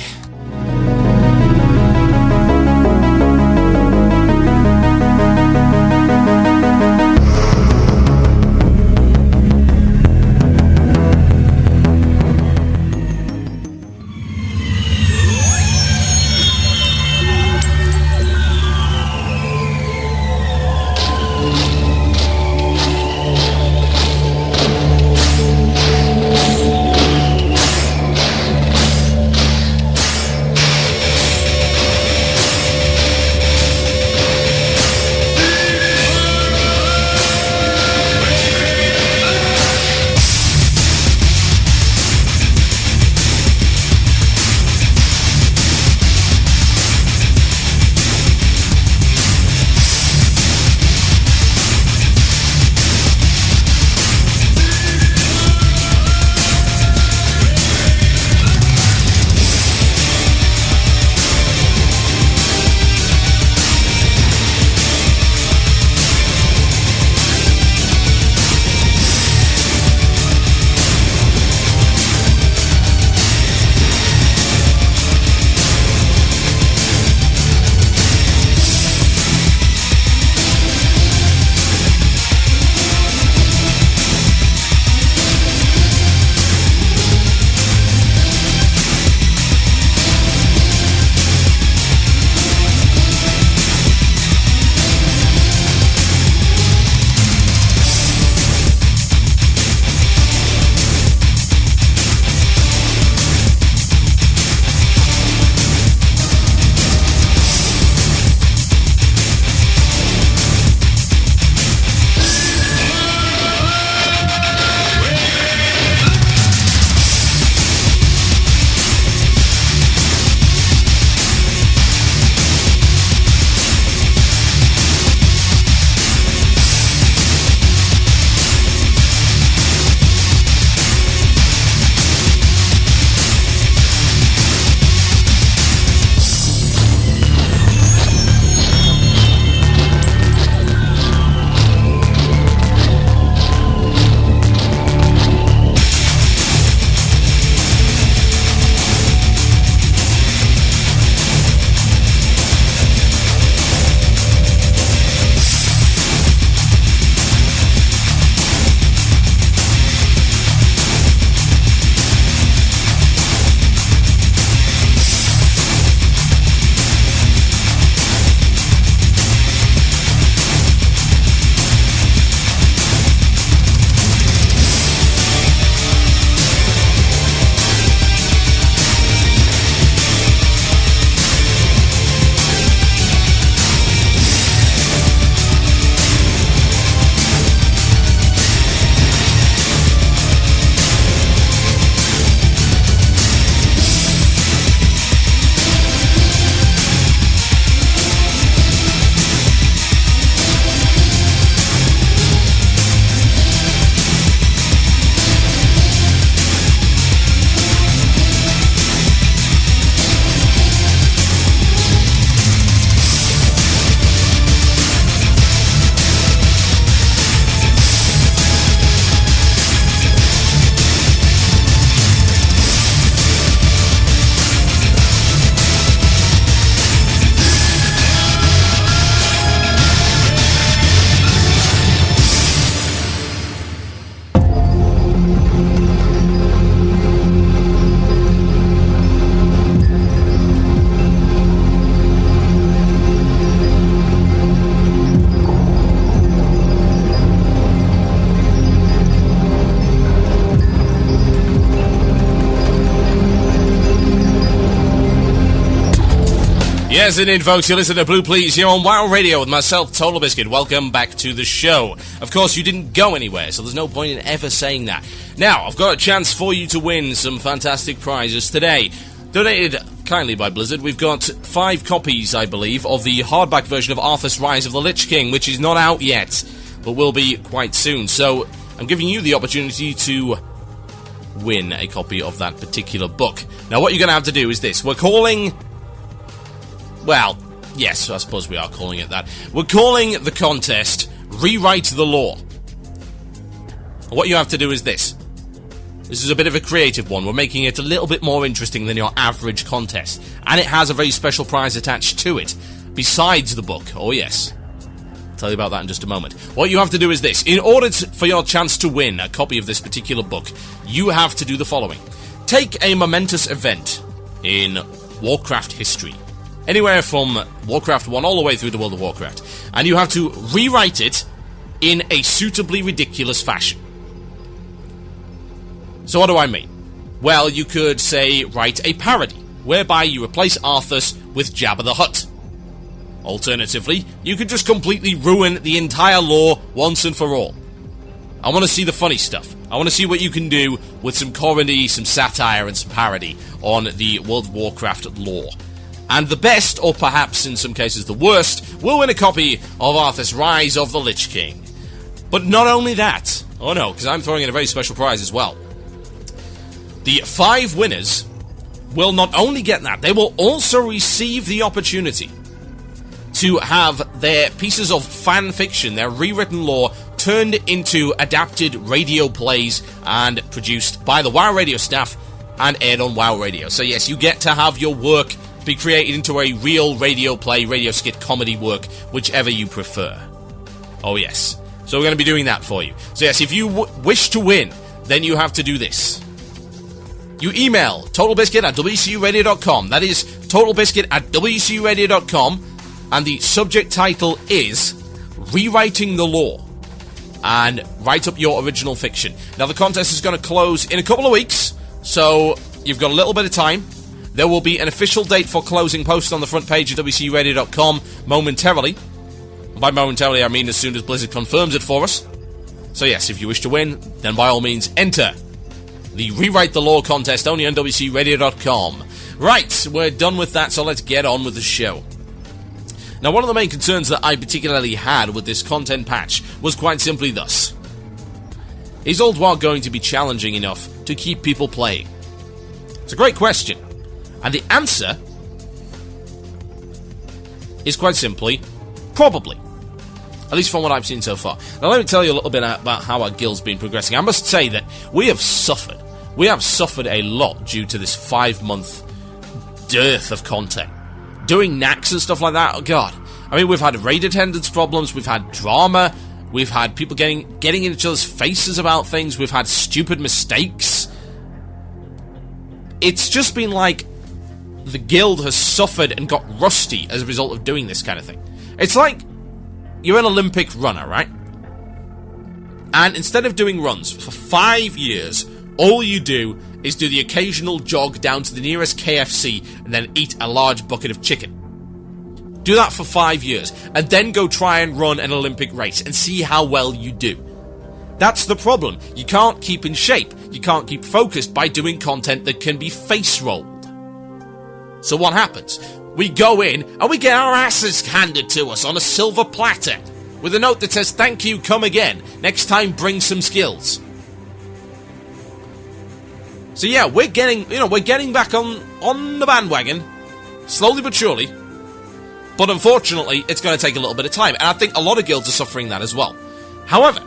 Yes, indeed, folks. You listen to Blue Plz here on WoW Radio with myself, TotalBiscuit. Welcome back to the show. Of course, you didn't go anywhere, so there's no point in ever saying that. Now, I've got a chance for you to win some fantastic prizes today. Donated kindly by Blizzard, we've got 5 copies, I believe, of the hardback version of Arthas Rise of the Lich King, which is not out yet, but will be quite soon. So, I'm giving you the opportunity to win a copy of that particular book. Now, what you're going to have to do is this. We're calling... Well, yes, I suppose we are calling it that. We're calling the contest Rewrite the Lore. What you have to do is this. This is a bit of a creative one. We're making it a little bit more interesting than your average contest. And it has a very special prize attached to it. Besides the book. Oh, yes. I'll tell you about that in just a moment. What you have to do is this. In order for your chance to win a copy of this particular book, you have to do the following. Take a momentous event in Warcraft history. Anywhere from Warcraft 1 all the way through to World of Warcraft. And you have to rewrite it in a suitably ridiculous fashion. So what do I mean? Well, you could say, write a parody, whereby you replace Arthas with Jabba the Hutt. Alternatively, you could just completely ruin the entire lore once and for all. I want to see the funny stuff. I want to see what you can do with some comedy, some satire, and some parody on the World of Warcraft lore. And the best, or perhaps in some cases the worst, will win a copy of Arthas Rise of the Lich King. But not only that. Oh no, because I'm throwing in a very special prize as well. The 5 winners will not only get that, they will also receive the opportunity to have their pieces of fan fiction, their rewritten lore, turned into adapted radio plays and produced by the WoW Radio staff and aired on WoW Radio. So yes, you get to have your work be created into a real radio play, radio skit, comedy work, whichever you prefer. Oh yes. So we're going to be doing that for you. So yes, if you wish to win, then you have to do this. You email TotalBiscuit@WCURadio.com. That is TotalBiscuit@WCURadio.com. And the subject title is Rewriting the Lore. And write up your original fiction. Now the contest is going to close in a couple of weeks, so you've got a little bit of time. There will be an official date for closing posted on the front page of WCURadio.com momentarily. By momentarily, I mean as soon as Blizzard confirms it for us. So yes, if you wish to win, then by all means enter the Rewrite the Lore contest only on WCURadio.com. Right, we're done with that, so let's get on with the show. Now, one of the main concerns that I particularly had with this content patch was quite simply thus. Is Ulduar going to be challenging enough to keep people playing? It's a great question. And the answer is quite simply, probably. At least from what I've seen so far. Now let me tell you a little bit about how our guild's been progressing. I must say that we have suffered. We have suffered a lot due to this 5-month dearth of content. Doing knacks and stuff like that, oh god. I mean, we've had raid attendance problems, we've had drama, we've had people getting in each other's faces about things, we've had stupid mistakes. It's just been like the guild has suffered and got rusty as a result of doing this kind of thing. It's like you're an Olympic runner, right? And instead of doing runs for 5 years, all you do is do the occasional jog down to the nearest KFC and then eat a large bucket of chicken. Do that for 5 years, and then go try and run an Olympic race and see how well you do. That's the problem. You can't keep in shape. You can't keep focused by doing content that can be face-rolled. So what happens? We go in, and we get our asses handed to us on a silver platter, with a note that says, "Thank you, come again. Next time, bring some skills." So yeah, we're getting back on the bandwagon, slowly but surely. But unfortunately, it's going to take a little bit of time, and I think a lot of guilds are suffering that as well. However,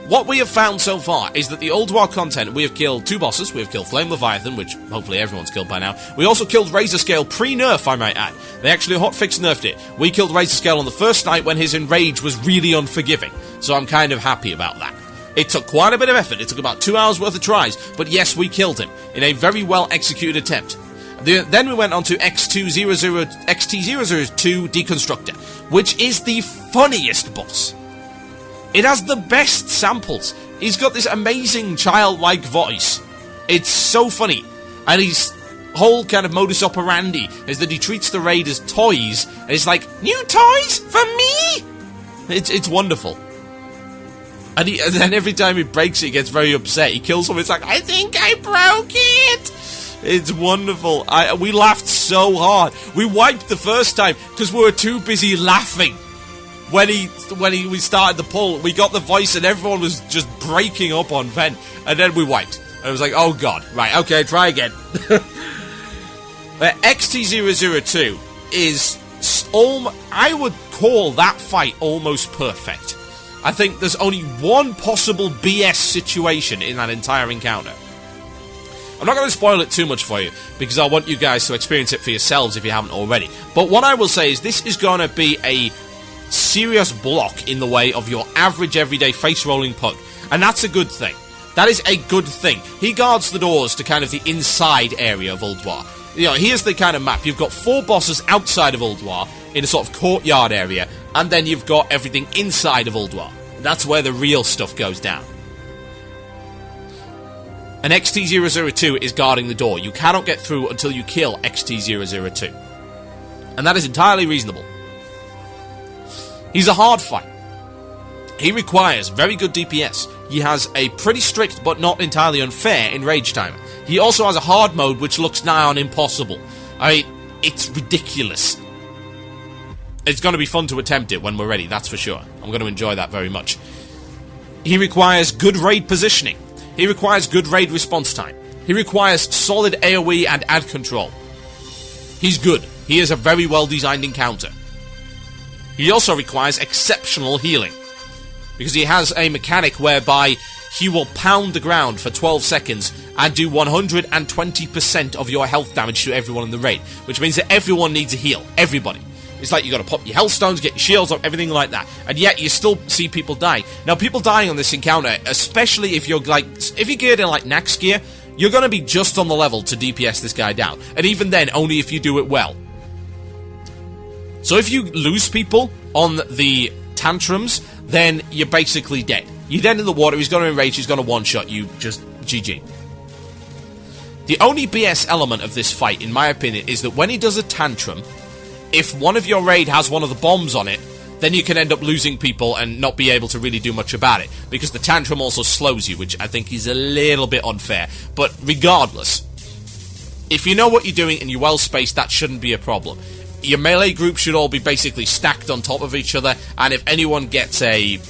what we have found so far is that the Ulduar content, we have killed 2 bosses. We have killed Flame Leviathan, which hopefully everyone's killed by now. We also killed Razor Scale pre-nerf, I might add. They actually hotfix nerfed it. We killed Razor Scale on the first night when his enrage was really unforgiving, so I'm kind of happy about that. It took quite a bit of effort. It took about 2 hours worth of tries, but yes, we killed him in a very well executed attempt. Then we went on to XT002 Deconstructor, which is the funniest boss. It has the best samples. He's got this amazing childlike voice. It's so funny. And he's... whole kind of modus operandi is that he treats the raid as toys, and it's like, new toys for me? It's wonderful. And then every time he breaks it, he gets very upset. He kills someone, it's like, I think I broke it! It's wonderful. We laughed so hard. We wiped the first time because we were too busy laughing. When we started the pull, we got the voice and everyone was just breaking up on Ven. And then we wiped. And it was like, oh god. Right, okay, try again. XT002 is... I would call that fight almost perfect. I think there's only one possible BS situation in that entire encounter. I'm not going to spoil it too much for you, because I want you guys to experience it for yourselves if you haven't already. But what I will say is this is going to be a serious block in the way of your average everyday face-rolling pug. And that's a good thing. That is a good thing. He guards the doors to kind of the inside area of Ulduar. You know, here's the kind of map. You've got 4 bosses outside of Ulduar in a sort of courtyard area, and then you've got everything inside of Ulduar. That's where the real stuff goes down. And XT002 is guarding the door. You cannot get through until you kill XT002. And that is entirely reasonable. He's a hard fight. He requires very good DPS. He has a pretty strict but not entirely unfair enrage timer. He also has a hard mode which looks nigh on impossible. I mean, it's ridiculous. It's going to be fun to attempt it when we're ready, that's for sure. I'm going to enjoy that very much. He requires good raid positioning. He requires good raid response time. He requires solid AoE and ad control. He's good. He is a very well-designed encounter. He also requires exceptional healing, because he has a mechanic whereby he will pound the ground for 12 seconds and do 120% of your health damage to everyone in the raid, which means that everyone needs a heal. Everybody. It's like you got to pop your health stones, get your shields up, everything like that. And yet you still see people die. Now, people dying on this encounter, especially if you're geared in like Nax gear, you're going to be just on the level to DPS this guy down. And even then, only if you do it well. So if you lose people on the tantrums, then you're basically dead. You're dead in the water, he's going to enrage, he's going to one-shot you, just GG. The only BS element of this fight, in my opinion, is that when he does a tantrum, if one of your raid has one of the bombs on it, then you can end up losing people and not be able to really do much about it, because the tantrum also slows you, which I think is a little bit unfair. But regardless, if you know what you're doing and you're well-spaced, that shouldn't be a problem. Your melee group should all be basically stacked on top of each other, and if anyone gets a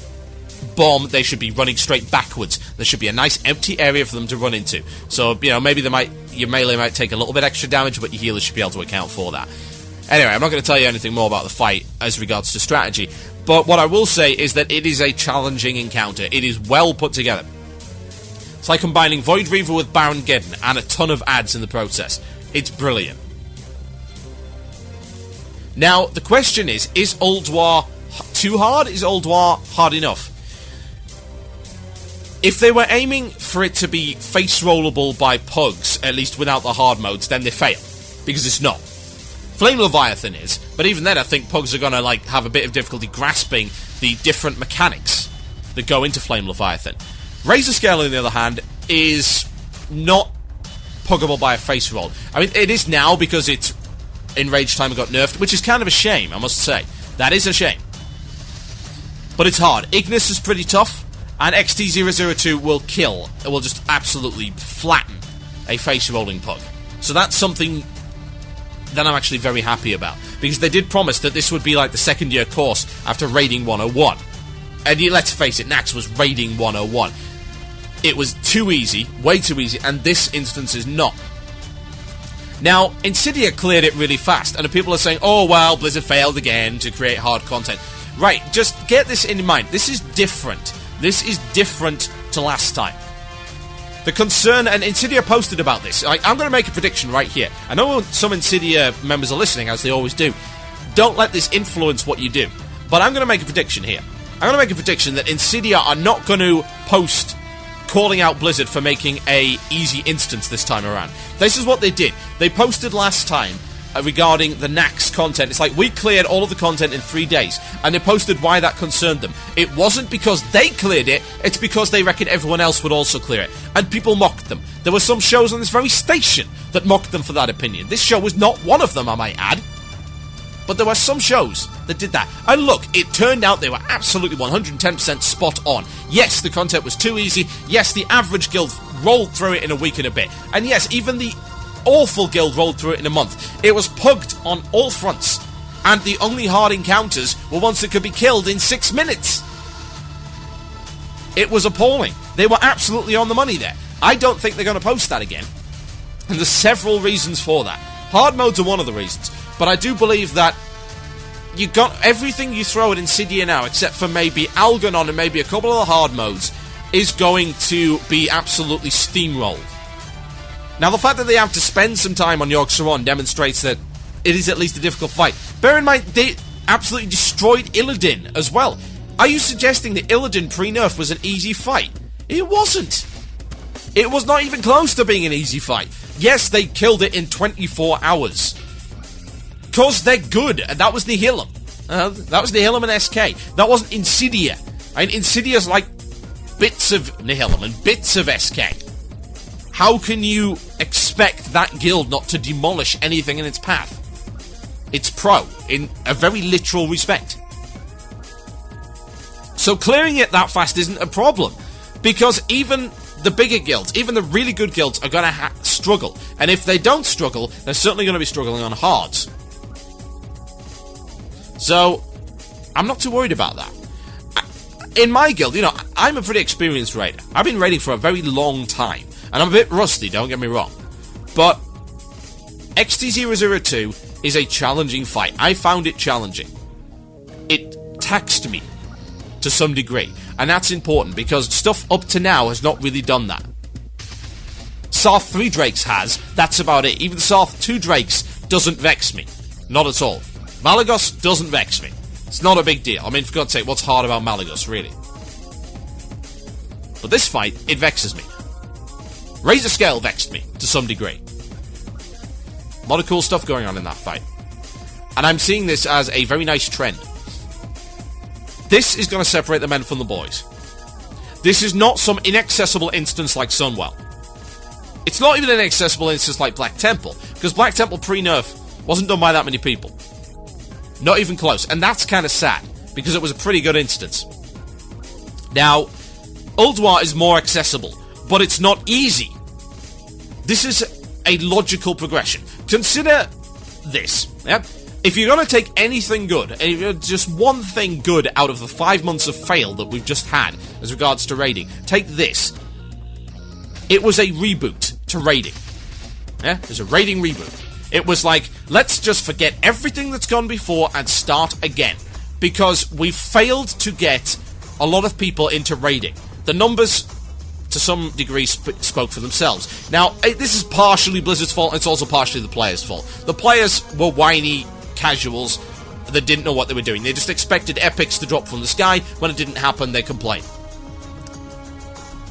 bomb, they should be running straight backwards. There should be a nice empty area for them to run into. So, you know, maybe your melee might take a little bit extra damage, but your healers should be able to account for that. Anyway, I'm not going to tell you anything more about the fight as regards to strategy, but what I will say is that it is a challenging encounter. It is well put together. It's like combining Void Reaver with Baron Geddon and a ton of ads in the process. It's brilliant. Now, the question is Ulduar too hard? Is Ulduar hard enough? If they were aiming for it to be face-rollable by pugs, at least without the hard modes, then they fail. Because it's not. Flame Leviathan is, but even then I think pugs are going to like have a bit of difficulty grasping the different mechanics that go into Flame Leviathan. Razor Scale, on the other hand, is not puggable by a face roll. I mean, it is now because it's enrage timer got nerfed, which is kind of a shame, I must say. That is a shame. But it's hard. Ignis is pretty tough, and XT002 will kill. It will just absolutely flatten a face-rolling pug. So that's something that I'm actually very happy about, because they did promise that this would be like the second-year course after Raiding 101. And let's face it, Nax was Raiding 101. It was too easy, way too easy, and this instance is not. Now, Ensidia cleared it really fast, and people are saying, oh, well, Blizzard failed again to create hard content. Right, just get this in mind. This is different. This is different to last time. The concern, and Ensidia posted about this. I'm going to make a prediction right here. I know some Ensidia members are listening, as they always do. Don't let this influence what you do. But I'm going to make a prediction here. I'm going to make a prediction that Ensidia are not going to post calling out Blizzard for making a easy instance this time around. This is what they did. They posted last time regarding the Nax content. It's like, we cleared all of the content in 3 days, and they posted why that concerned them. It wasn't because they cleared it, it's because they reckoned everyone else would also clear it. And people mocked them. There were some shows on this very station that mocked them for that opinion. This show was not one of them, I might add. But there were some shows that did that. And look, it turned out they were absolutely 110% spot on. Yes, the content was too easy. Yes, the average guild rolled through it in a week and a bit. And yes, even the awful guild rolled through it in a month. It was pugged on all fronts. And the only hard encounters were ones that could be killed in 6 minutes. It was appalling. They were absolutely on the money there. I don't think they're going to post that again. And there's several reasons for that. Hard modes are one of the reasons. But I do believe that you got everything you throw at Ensidia now, except for maybe Algernon and maybe a couple of the hard modes, is going to be absolutely steamrolled. Now, the fact that they have to spend some time on Yogg-Saron demonstrates that it is at least a difficult fight. Bear in mind, they absolutely destroyed Illidan as well. Are you suggesting that Illidan pre-nerf was an easy fight? It wasn't. It was not even close to being an easy fight. Yes, they killed it in 24 hours. Because they're good, and that was Nihilum. That was Nihilum and SK. That wasn't Ensidia. I mean, Insidia's like bits of Nihilum and bits of SK. How can you expect that guild not to demolish anything in its path? It's pro, in a very literal respect. So clearing it that fast isn't a problem, because even the bigger guilds, even the really good guilds, are going to struggle. And if they don't struggle, they're certainly going to be struggling on hards. So, I'm not too worried about that. In my guild, you know, I'm a pretty experienced raider. I've been raiding for a very long time. And I'm a bit rusty, don't get me wrong. But XT002 is a challenging fight. I found it challenging. It taxed me to some degree. And that's important, because stuff up to now has not really done that. Sarth 3 Drakes has. That's about it. Even Sarth 2 Drakes doesn't vex me. Not at all. Malagos doesn't vex me. It's not a big deal. I mean, for God's sake, what's hard about Malagos, really? But this fight, it vexes me. Razor Scale vexed me, to some degree. A lot of cool stuff going on in that fight. And I'm seeing this as a very nice trend. This is going to separate the men from the boys. This is not some inaccessible instance like Sunwell. It's not even an inaccessible instance like Black Temple, because Black Temple pre-nerf wasn't done by that many people. Not even close. And that's kind of sad, because it was a pretty good instance. Now, Ulduar is more accessible, but it's not easy. This is a logical progression. Consider this, yeah? If you're going to take anything good, and if you're just one thing good out of the 5 months of fail that we've just had as regards to raiding, take this. It was a reboot to raiding. Yeah? It was a raiding reboot. It was like, let's just forget everything that's gone before and start again. Because we failed to get a lot of people into raiding. The numbers, to some degree, spoke for themselves. Now, this is partially Blizzard's fault, and it's also partially the players' fault. The players were whiny casuals that didn't know what they were doing. They just expected epics to drop from the sky. When it didn't happen, they complained.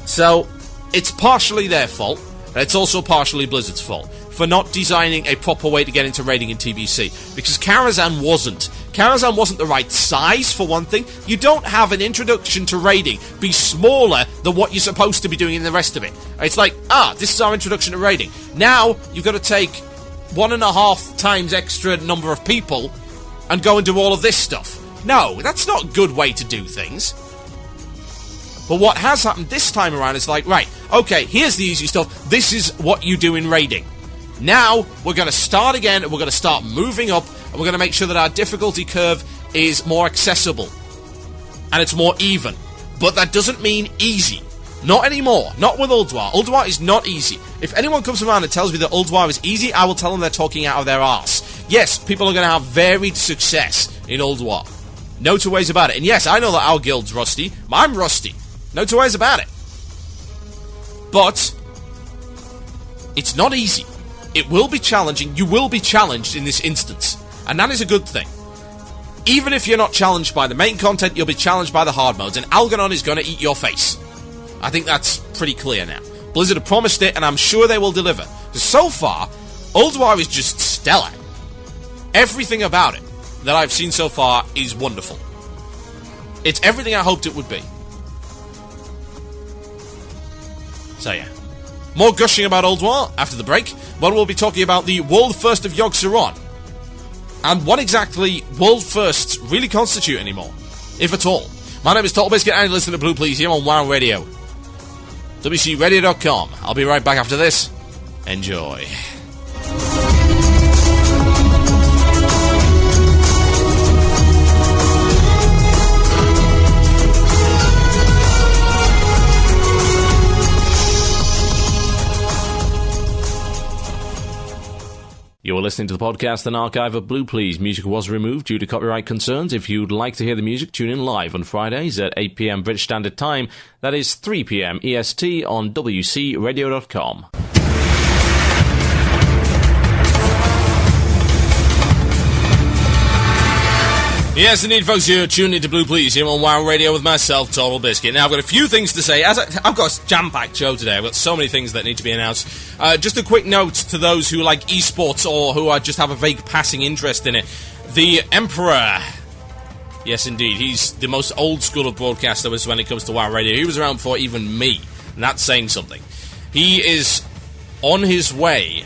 So, it's partially their fault, and it's also partially Blizzard's fault for not designing a proper way to get into raiding in TBC. Because Karazhan wasn't. Karazhan wasn't the right size, for one thing. You don't have an introduction to raiding be smaller than what you're supposed to be doing in the rest of it. It's like, this is our introduction to raiding. Now, you've got to take 1.5 times extra number of people and go and do all of this stuff. No, that's not a good way to do things. But what has happened this time around is like, right, okay, here's the easy stuff. This is what you do in raiding. Now, we're going to start again, and we're going to start moving up, and we're going to make sure that our difficulty curve is more accessible. And it's more even. But that doesn't mean easy. Not anymore. Not with Ulduar. Ulduar is not easy. If anyone comes around and tells me that Ulduar is easy, I will tell them they're talking out of their arse. Yes, people are going to have varied success in Ulduar. No two ways about it. And yes, I know that our guild's rusty. I'm rusty. No two ways about it. But it's not easy. It will be challenging. You will be challenged in this instance. And that is a good thing. Even if you're not challenged by the main content, you'll be challenged by the hard modes. And Algernon is going to eat your face. I think that's pretty clear now. Blizzard have promised it, and I'm sure they will deliver. Because so far, Ulduar is just stellar. Everything about it that I've seen so far is wonderful. It's everything I hoped it would be. So yeah. More gushing about Ulduar after the break, when we'll be talking about the World First of Yogg-Saron, and what exactly World Firsts really constitute anymore, if at all. My name is TotalBiscuit, and you listen to Blue Plz here on WoW Radio. WCRadio.com. I'll be right back after this. Enjoy. You're listening to the podcast and archive of Blue Plz. Music was removed due to copyright concerns. If you'd like to hear the music, tune in live on Fridays at 8 p.m. British Standard Time. That is 3 p.m. EST on WCRadio.com. Yes, indeed, folks, you're tuned into Blue Plz here on WoW Radio with myself, TotalBiscuit. Now, I've got a few things to say. I've got a jam-packed show today. I've got so many things that need to be announced. Just a quick note to those who like esports or who just have a vague passing interest in it. The Emperor, yes, indeed, he's the most old school of broadcasters when it comes to WoW Radio. He was around before even me, and that's saying something. He is on his way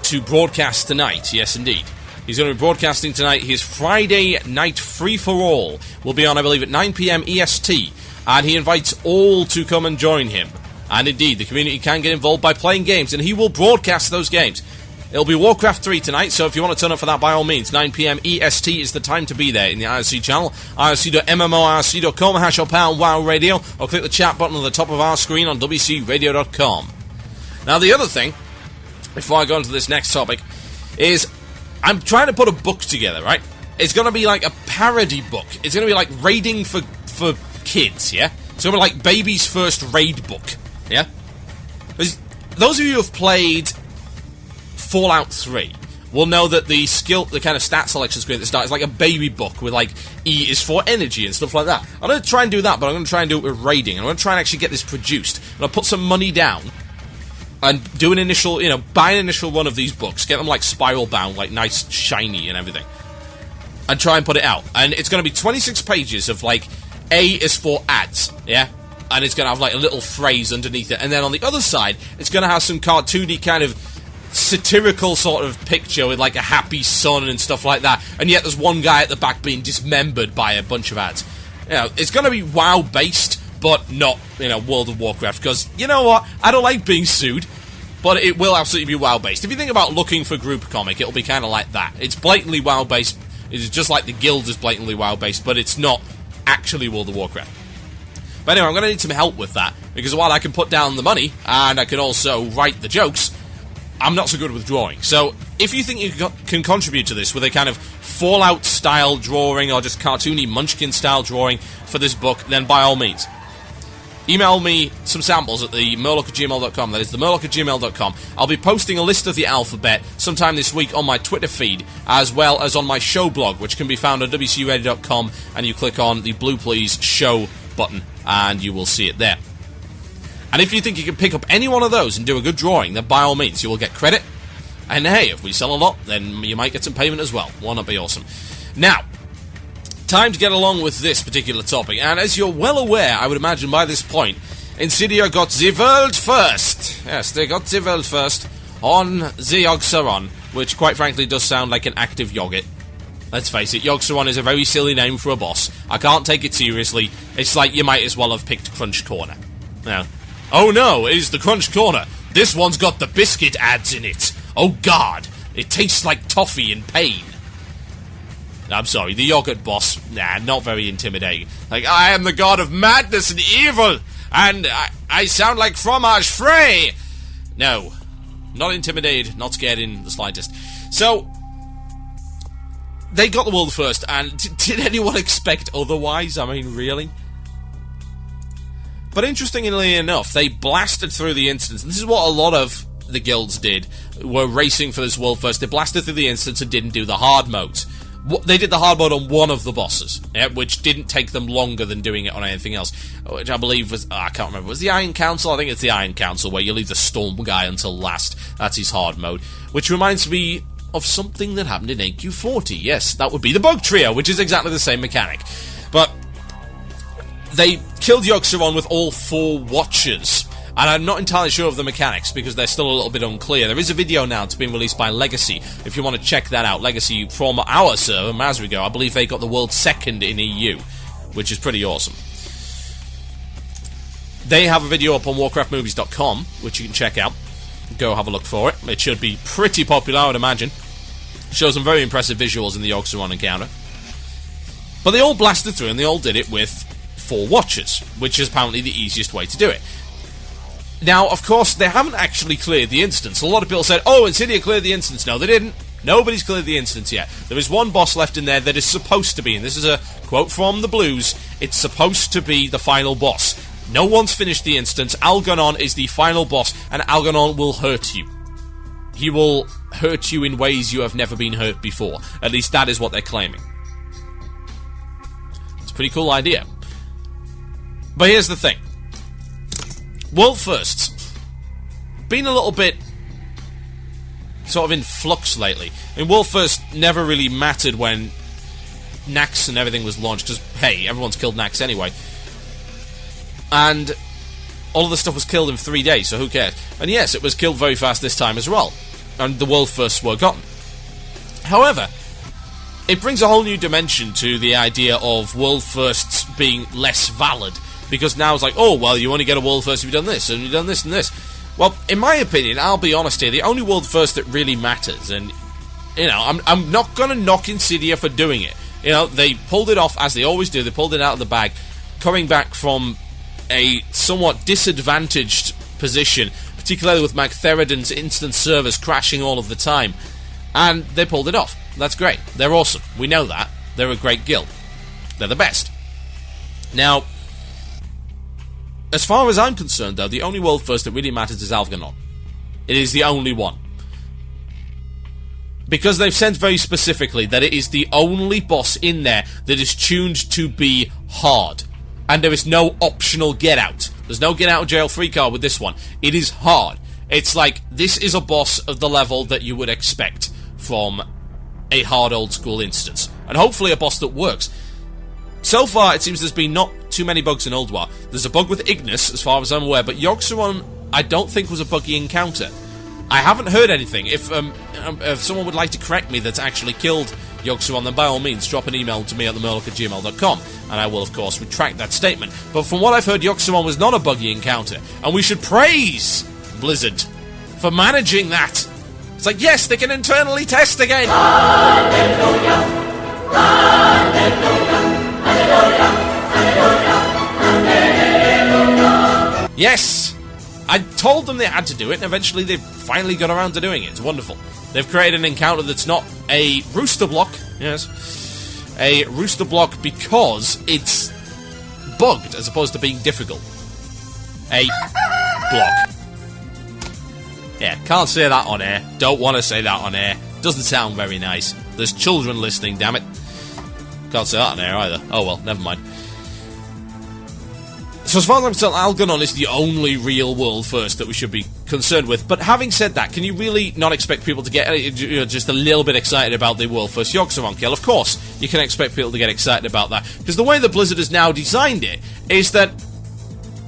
to broadcast tonight, yes, indeed. He's going to be broadcasting tonight. His Friday night free-for-all will be on, I believe, at 9 p.m. EST, and he invites all to come and join him. And indeed, the community can get involved by playing games, and he will broadcast those games. It'll be Warcraft 3 tonight, so if you want to turn up for that, by all means, 9 p.m. EST is the time to be there in the IRC channel, irc.mmo, irc.com, #pound WoW Radio, or click the chat button on the top of our screen on WCRadio.com. Now, the other thing, before I go into this next topic, is I'm trying to put a book together, right? It's going to be like a parody book. It's going to be like raiding for kids, yeah? It's going to be like baby's first raid book, yeah? Because those of you who have played Fallout 3 will know that the kind of stat selection screen at the start is like a baby book with like E is for energy and stuff like that. I'm going to try and do that, but I'm going to try and do it with raiding. I'm going to try and actually get this produced. I'm going to put some money down and do an initial, buy an initial run of these books, get them like spiral bound, like nice, shiny and everything, and try and put it out. And it's going to be 26 pages of like, A is for ads, yeah? And it's going to have like a little phrase underneath it. And then on the other side, it's going to have some cartoony kind of satirical sort of picture with like a happy sun and stuff like that. And yet there's one guy at the back being dismembered by a bunch of ads. It's going to be WoW-based, but not, World of Warcraft, because, you know what, I don't like being sued, but it will absolutely be WoW-based. If you think about looking for group comic, it'll be kind of like that. It's blatantly WoW-based, it's just like the Guild is blatantly WoW-based, but it's not actually World of Warcraft. But anyway, I'm going to need some help with that, because while I can put down the money, and I can also write the jokes, I'm not so good with drawing. So, if you think you can contribute to this with a kind of Fallout-style drawing, or just cartoony Munchkin-style drawing for this book, then by all means, email me some samples at the murloc@gmail.com. That is the murloc@gmail.com. I'll be posting a list of the alphabet sometime this week on my Twitter feed, as well as on my show blog, which can be found on WCRadio.com, and you click on the Blue Plz show button, and you will see it there. And if you think you can pick up any one of those and do a good drawing, then by all means, you will get credit. And hey, if we sell a lot, then you might get some payment as well. Won't that be awesome? Now, time to get along with this particular topic, and as you're well aware, I would imagine by this point, Ensidia got the world first. Yes, they got the world first on the Yogg-Saron, which quite frankly does sound like an active yogurt. Let's face it, Yogg-Saron is a very silly name for a boss. I can't take it seriously. It's like you might as well have picked Crunch Corner. Now, oh no, it is the Crunch Corner. This one's got the biscuit ads in it. Oh god, it tastes like toffee in pain. I'm sorry, the yogurt boss, not very intimidating. Like, I am the god of madness and evil, and I sound like fromage frais. No, not intimidated, not scared in the slightest. So, they got the world first, and did anyone expect otherwise? I mean, really? But interestingly enough, they blasted through the instance, and this is what a lot of the guilds did, were racing for this world first. They blasted through the instance and didn't do the hard modes. They did the hard mode on one of the bosses, which didn't take them longer than doing it on anything else, which I believe was, I can't remember, was the Iron Council? I think it's the Iron Council, where you leave the Storm guy until last. That's his hard mode. Which reminds me, of something that happened in AQ40. Yes, that would be the Bug Trio, which is exactly the same mechanic. But they killed Yogg-Saron with all 4 watches. And I'm not entirely sure of the mechanics, because they're still a little bit unclear. There is a video now that's been released by Legacy, if you want to check that out. Legacy from our server, Masrigo. I believe they got the world second in EU, which is pretty awesome. They have a video up on warcraftmovies.com, which you can check out. Go have a look for it. It should be pretty popular, I would imagine. Shows some very impressive visuals in the Yogg-Saron encounter. But they all blasted through, and they all did it with 4 watches, which is apparently the easiest way to do it. Now, of course, they haven't actually cleared the instance. A lot of people said, oh, Ensidia cleared the instance. No, they didn't. Nobody's cleared the instance yet. There is one boss left in there that is supposed to be, and this is a quote from the Blues, it's supposed to be the final boss. No one's finished the instance. Algernon is the final boss, and Algernon will hurt you. He will hurt you in ways you have never been hurt before. At least that is what they're claiming. It's a pretty cool idea. But here's the thing. World Firsts been a little bit sort of in flux lately. I mean, World First never really mattered when Nax and everything was launched, because, hey, everyone's killed Nax anyway. And all of the stuff was killed in 3 days, so who cares? And yes, it was killed very fast this time as well, and the World Firsts were gotten. However, it brings a whole new dimension to the idea of World Firsts being less valid, because now it's like, oh, well, you only get a World First if you've done this, and you've done this and this. Well, in my opinion, I'll be honest here, the only World First that really matters, and, you know, I'm not going to knock Ensidia for doing it. You know, they pulled it off, as they always do, they pulled it out of the bag, coming back from a somewhat disadvantaged position, particularly with Magtheridon's instance servers crashing all of the time, and they pulled it off. That's great. They're awesome. We know that. They're a great guild. They're the best. Now, as far as I'm concerned, though, the only World First that really matters is Algernon. It is the only one. Because they've said very specifically that it is the only boss in there that is tuned to be hard. And there is no optional get out. There's no get out of jail free card with this one. It is hard. It's like, this is a boss of the level that you would expect from a hard old school instance. And hopefully a boss that works. So far, it seems there's been not too many bugs in Ulduar. There's a bug with Ignis, as far as I'm aware, but Yogg-Saron, I don't think was a buggy encounter. I haven't heard anything. If someone would like to correct me that's actually killed Yogg-Saron, then by all means, drop an email to me at themurloc@gmail.com, and I will, of course, retract that statement. But from what I've heard, Yogg-Saron was not a buggy encounter, and we should praise Blizzard for managing that. It's like, yes, they can internally test again. Hallelujah. Hallelujah. Yes, I told them they had to do it, and eventually they finally got around to doing it. It's wonderful. They've created an encounter that's not a rooster block. Yes, a rooster block because it's bugged as opposed to being difficult. A block. Yeah, can't say that on air. Don't want to say that on air. Doesn't sound very nice. There's children listening, damn it. Can't say that on air either. Oh well, never mind. So as far as I'm concerned, Algernon is the only real World First that we should be concerned with. But having said that, can you really not expect people to get just a little bit excited about the World First Yogg-Saron kill? Of course, you can expect people to get excited about that. Because the way that Blizzard has now designed it is that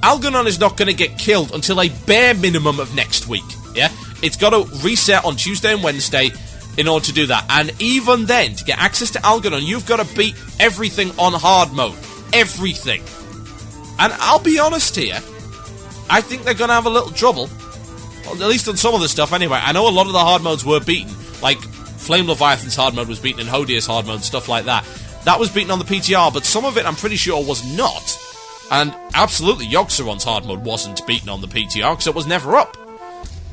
Algernon is not going to get killed until a bare minimum of next week. Yeah? It's got to reset on Tuesday and Wednesday in order to do that. And even then, to get access to Algernon, you've got to beat everything on hard mode. Everything. And I'll be honest here, I think they're going to have a little trouble. Well, at least on some of the stuff anyway. I know a lot of the hard modes were beaten. Like, Flame Leviathan's hard mode was beaten, and Hodia's hard mode, stuff like that. That was beaten on the PTR, but some of it I'm pretty sure was not. And absolutely, Yogg-Saron's hard mode wasn't beaten on the PTR, because it was never up.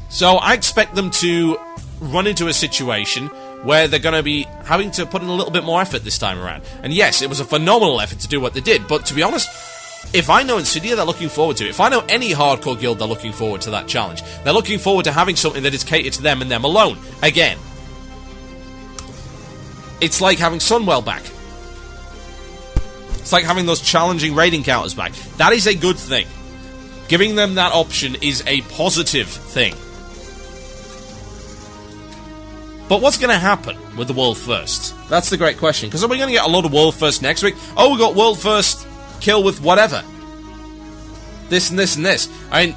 So I expect them to run into a situation where they're going to be having to put in a little bit more effort this time around. And yes, it was a phenomenal effort to do what they did, but to be honest, if I know Ensidia, they're looking forward to it. If I know any hardcore guild, they're looking forward to that challenge. They're looking forward to having something that is catered to them and them alone. Again. It's like having Sunwell back. It's like having those challenging raid encounters back. That is a good thing. Giving them that option is a positive thing. But what's going to happen with the World First? That's the great question. Because are we going to get a lot of World First next week? Oh, we got World First kill with whatever. This and this and this. I mean,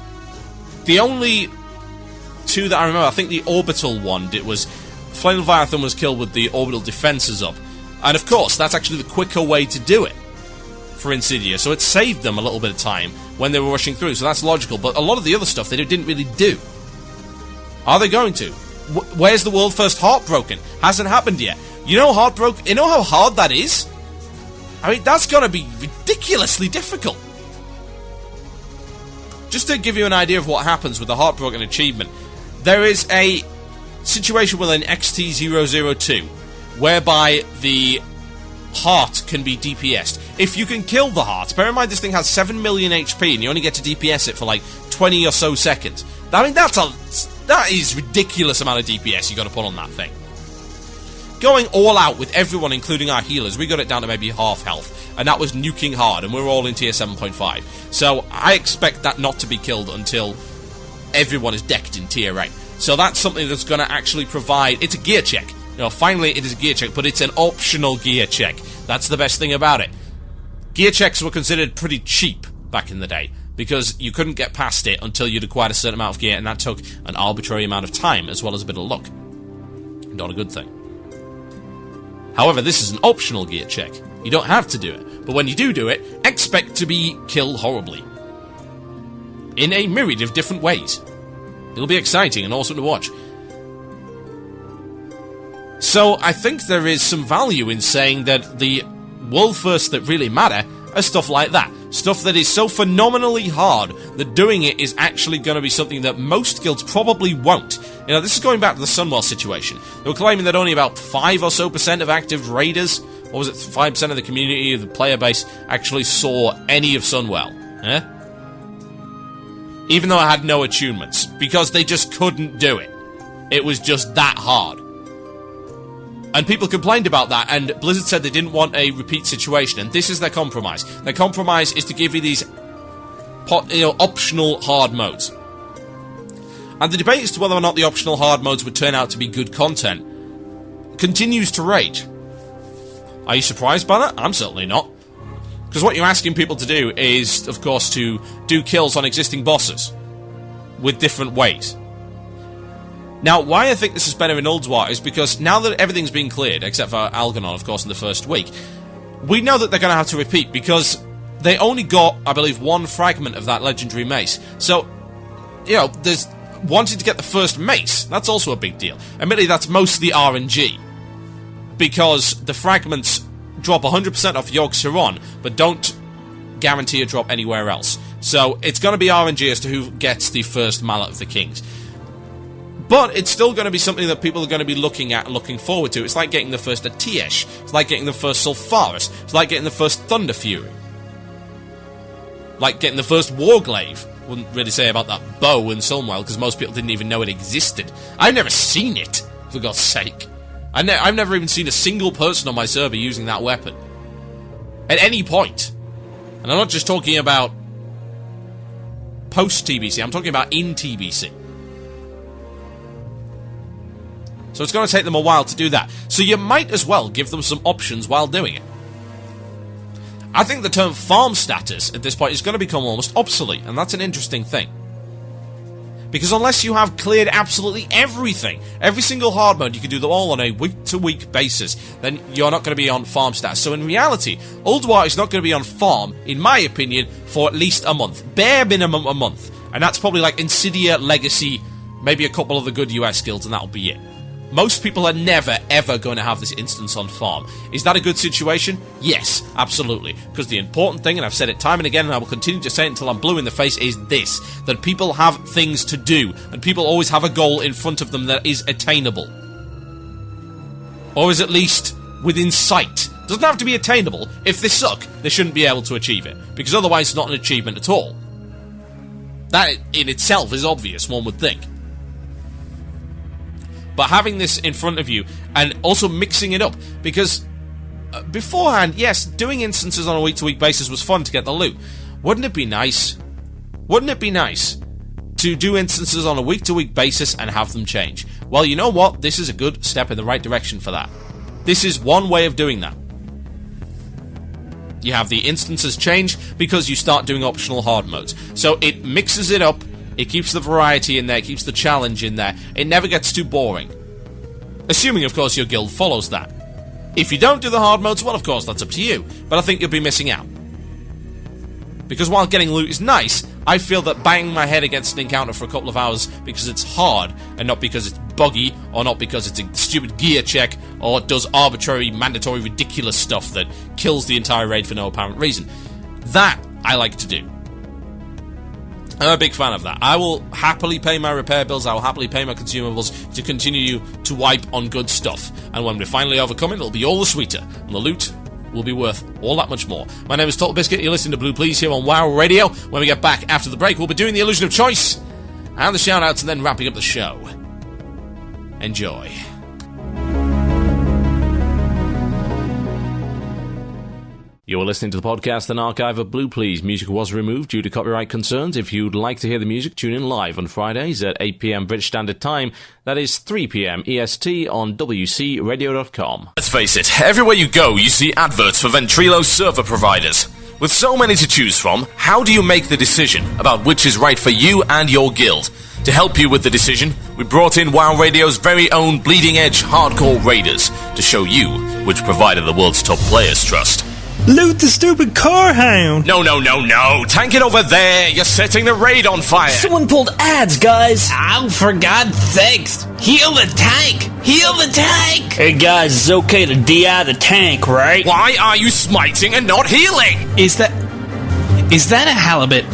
the only two that I remember, I think the orbital one, it was Flame Leviathan was killed with the orbital defenses up. And of course, that's actually the quicker way to do it for Ensidia. So it saved them a little bit of time when they were rushing through. So that's logical. But a lot of the other stuff they didn't really do. Are they going to? Where's the World First Heartbroken? Hasn't happened yet. You know Heartbroken? You know how hard that is? I mean, that's going to be ridiculously difficult. Just to give you an idea of what happens with the Heartbroken achievement, there is a situation within XT002 whereby the heart can be DPS'd. If you can kill the heart, bear in mind this thing has 7 million HP and you only get to DPS it for like 20 or so seconds. I mean, that is ridiculous amount of DPS you got to put on that thing. Going all out with everyone, including our healers, we got it down to maybe half health, and that was nuking hard, and we're all in tier 7.5. So I expect that not to be killed until everyone is decked in tier 8. So that's something that's going to actually provide... It's a gear check. You know, finally it is a gear check, but it's an optional gear check. That's the best thing about it. Gear checks were considered pretty cheap back in the day, because you couldn't get past it until you'd acquired a certain amount of gear, and that took an arbitrary amount of time, as well as a bit of luck. Not a good thing. However, this is an optional gear check. You don't have to do it, but when you do it, expect to be killed horribly. In a myriad of different ways. It'll be exciting and awesome to watch. So, I think there is some value in saying that the world first that really matter are stuff like that. Stuff that is so phenomenally hard that doing it is actually going to be something that most guilds probably won't. You know, this is going back to the Sunwell situation. They were claiming that only about 5 or so % of active raiders, or was it 5% of the community, of the player base, actually saw any of Sunwell. Even though it had no attunements, because they just couldn't do it. It was just that hard. And people complained about that, and Blizzard said they didn't want a repeat situation, and this is their compromise. Their compromise is to give you these optional hard modes. And the debate as to whether or not the optional hard modes would turn out to be good content continues to rage. Are you surprised by that? I'm certainly not. Because what you're asking people to do is, of course, to do kills on existing bosses with different ways. Now, why I think this is better in Ulduar is because now that everything's been cleared, except for Algernon, of course, in the first week, we know that they're going to have to repeat because they only got, I believe, one fragment of that legendary mace. So, you know, there's wanting to get the first mace, that's also a big deal. Admittedly, that's mostly RNG, because the fragments drop 100% off Yogg-Saron, but don't guarantee a drop anywhere else. So, it's going to be RNG as to who gets the first Mallet of the Kings. But it's still going to be something that people are going to be looking at and looking forward to. It's like getting the first Atiesh. It's like getting the first Sulfaris. It's like getting the first Thunder Fury. Like getting the first Warglaive. Wouldn't really say about that bow in Sunwell, because most people didn't even know it existed. I've never seen it, for God's sake. I've never even seen a single person on my server using that weapon. At any point. And I'm not just talking about post-TBC, I'm talking about in TBC. So it's going to take them a while to do that. So you might as well give them some options while doing it. I think the term farm status at this point is going to become almost obsolete, and that's an interesting thing. Because unless you have cleared absolutely everything, every single hard mode, you can do them all on a week-to-week basis, then you're not going to be on farm status. So in reality, Ulduar is not going to be on farm, in my opinion, for at least a month. Bare minimum a month. And that's probably like Ensidia, Legacy, maybe a couple of the good US guilds, and that'll be it. Most people are never, ever going to have this instance on farm. Is that a good situation? Yes, absolutely. Because the important thing, and I've said it time and again, and I will continue to say it until I'm blue in the face, is this. That people have things to do, and people always have a goal in front of them that is attainable. Or is at least within sight. Doesn't have to be attainable. If they suck, they shouldn't be able to achieve it. Because otherwise it's not an achievement at all. That in itself is obvious, one would think. But having this in front of you, and also mixing it up, because beforehand, yes, doing instances on a week-to-week basis was fun to get the loot. Wouldn't it be nice? Wouldn't it be nice to do instances on a week-to-week basis and have them change. Well, you know what? This is a good step in the right direction for that. This is one way of doing that. You have the instances change because you start doing optional hard modes. So it mixes it up, it keeps the variety in there, keeps the challenge in there. It never gets too boring. Assuming, of course, your guild follows that. If you don't do the hard modes, well, of course, that's up to you. But I think you'll be missing out. Because while getting loot is nice, I feel that banging my head against an encounter for a couple of hours because it's hard, and not because it's buggy, or not because it's a stupid gear check, or does arbitrary, mandatory, ridiculous stuff that kills the entire raid for no apparent reason. That I like to do. I'm a big fan of that. I will happily pay my repair bills, I will happily pay my consumables to continue to wipe on good stuff. And when we finally overcome it, it'll be all the sweeter, and the loot will be worth all that much more. My name is TotalBiscuit, you're listening to Blue Plz here on WoW Radio. When we get back after the break, we'll be doing the illusion of choice, and the shout-outs, and then wrapping up the show. Enjoy. You're listening to the podcast and archive of Blue Plz. Music was removed due to copyright concerns. If you'd like to hear the music, tune in live on Fridays at 8 p.m. British Standard Time. That is 3 p.m. EST on WCRadio.com. Let's face it, everywhere you go, you see adverts for Ventrilo server providers. With so many to choose from, how do you make the decision about which is right for you and your guild? To help you with the decision, we brought in WoW Radio's very own bleeding-edge hardcore raiders to show you which provider the world's top players trust. Loot the stupid car hound! No. Tank it over there. You're setting the raid on fire. Someone pulled ads, guys! Oh, for God's sakes! Heal the tank! Heal the tank! Hey, guys, it's okay to DI the tank, right? Why are you smiting and not healing? Is that a halibut?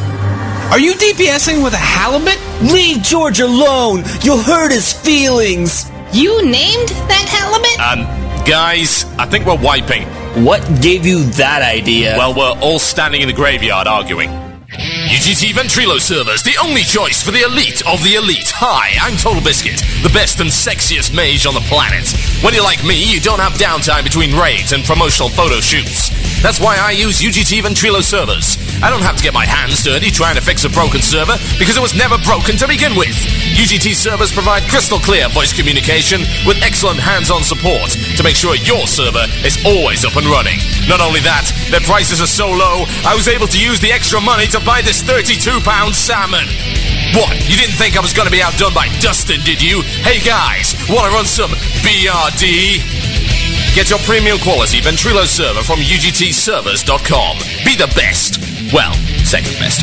Are you DPSing with a halibut? Leave George alone! You'll hurt his feelings! You named that halibut? Guys, I think we're wiping. What gave you that idea? Well, we're all standing in the graveyard arguing. UGT Ventrilo servers, the only choice for the elite of the elite. Hi, I'm TotalBiscuit, the best and sexiest mage on the planet. When you're like me, you don't have downtime between raids and promotional photo shoots. That's why I use UGT Ventrilo servers. I don't have to get my hands dirty trying to fix a broken server because it was never broken to begin with. UGT servers provide crystal clear voice communication with excellent hands-on support to make sure your server is always up and running. Not only that, their prices are so low, I was able to use the extra money to buy this £32 salmon. What, you didn't think I was going to be outdone by Dustin, did you? Hey guys, want to run some BRD? Get your premium quality Ventrilo server from UGTservers.com. Be the best. Well, second best.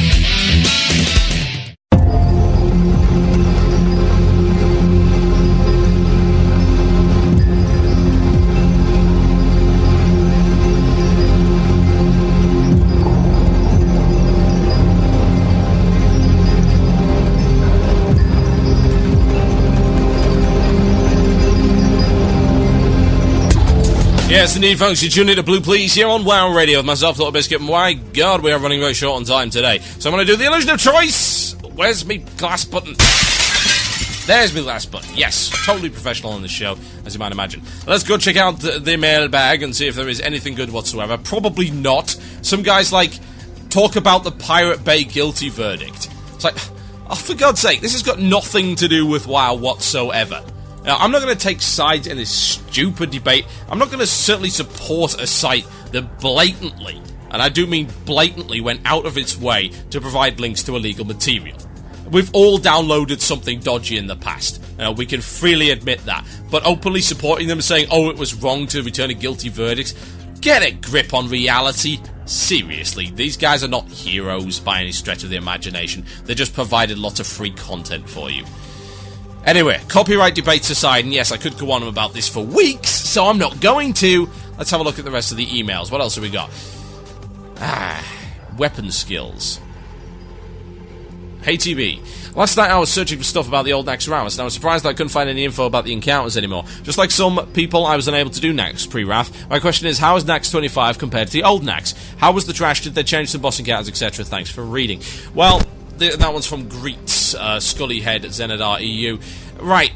Yes, indeed, folks, you tune in to Blue Plz here on WoW Radio with myself, TotalBiscuit, and my God, we are running very short on time today. So I'm going to do the illusion of choice. Where's me glass button? There's me glass button. Yes, totally professional on this show, as you might imagine. Let's go check out the mailbag and see if there is anything good whatsoever. Probably not. Some guys, talk about the Pirate Bay guilty verdict. It's like, oh, for God's sake, this has got nothing to do with WoW whatsoever. Now, I'm not going to take sides in this stupid debate. I'm not going to certainly support a site that blatantly, and I do mean blatantly, went out of its way to provide links to illegal material. We've all downloaded something dodgy in the past. We can freely admit that. But openly supporting them and saying, oh, it was wrong to return a guilty verdict, get a grip on reality. Seriously, these guys are not heroes by any stretch of the imagination. They just provided lots of free content for you. Anyway, copyright debates aside, and yes, I could go on about this for weeks, so I'm not going to. Let's have a look at the rest of the emails. What else have we got? Weapon skills. Hey TB, last night I was searching for stuff about the old Nax Ramus, and I was surprised that I couldn't find any info about the encounters anymore. Just like some people, I was unable to do Nax pre-Wrath. My question is, how is Nax 25 compared to the old Nax? How was the trash? Did they change some boss encounters, etc.? Thanks for reading. Well, that one's from Greets, Scullyhead, Zenadar EU. Right.